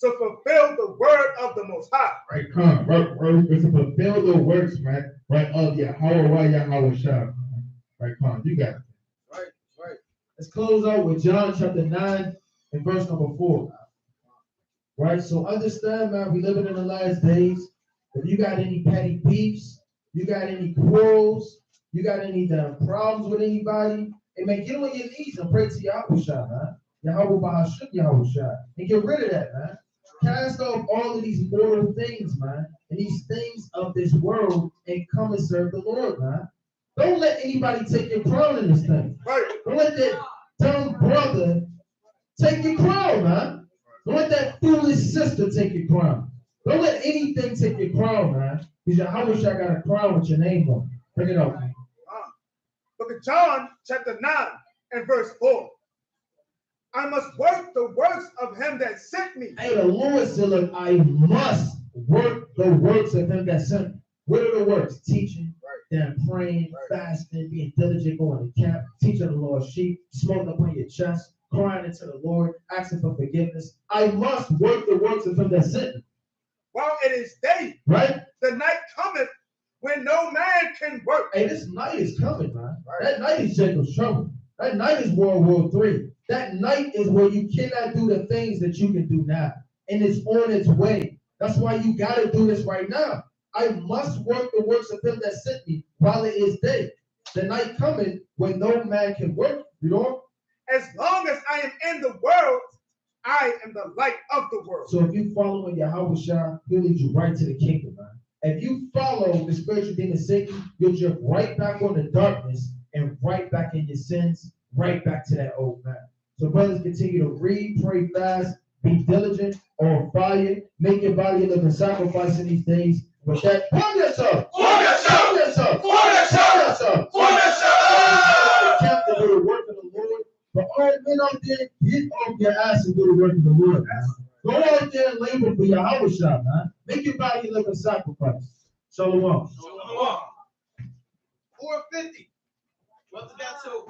to fulfill the word of the Most High. Right, come, right, to fulfill the works, man, right, of Yahawashi. Right, come, you got it. Right. Let's close out with John chapter 9 and verse number 4. Right, so understand, man, we living in the last days. If you got any petty beefs, you got any quarrels, you got any problems with anybody, and man, get on your knees and pray to Yahawashi, man. Yahawashi, and get rid of that, man. Cast off all of these mortal things, man, and these things of this world, and come and serve the Lord, man. Don't let anybody take your crown in this thing. Right. Don't let that dumb brother take your crown, man. Don't let that foolish sister take your crown. Don't let anything take your crown, man. Because Yahawashi got a crown with your name on it. Bring it up, man. Look at John chapter 9 and verse 4. I must work the works of him that sent me. Hey, the Lord said, look, I must work the works of him that sent me. What are the works? Teaching, then praying, fasting, being diligent, going to camp, teaching the Lord's sheep, smoking upon your chest, crying into the Lord, asking for forgiveness. I must work the works of him that sent me. While it is day, right? The night cometh when no man can work. Hey, this night is coming, man. That night is Jacob's trouble. That night is World War III. That night is where you cannot do the things that you can do now. And it's on its way. That's why you got to do this right now. I must work the works of him that sent me while it is day. The night coming when no man can work. You know? As long as I am in the world, I am the light of the world. So if you follow Yahawashi, he'll lead you right to the kingdom, man. If you follow the spiritual demon Satan, you'll jump right back on the darkness and right back in your sins, right back to that old man. So brothers, continue to read, pray fast, be diligent, on fire, make your body a living sacrifice in these days. With that, form yourself! Form yourself! Form yourself! Form yourself! Form yourself! Camp to do the work of the Lord. But all men out there, get off your ass and do the work of the Lord, man. Go out there and labor for Yahawashi, man. Make your body a living sacrifice. Shalom. Shalom. 450. What's that so?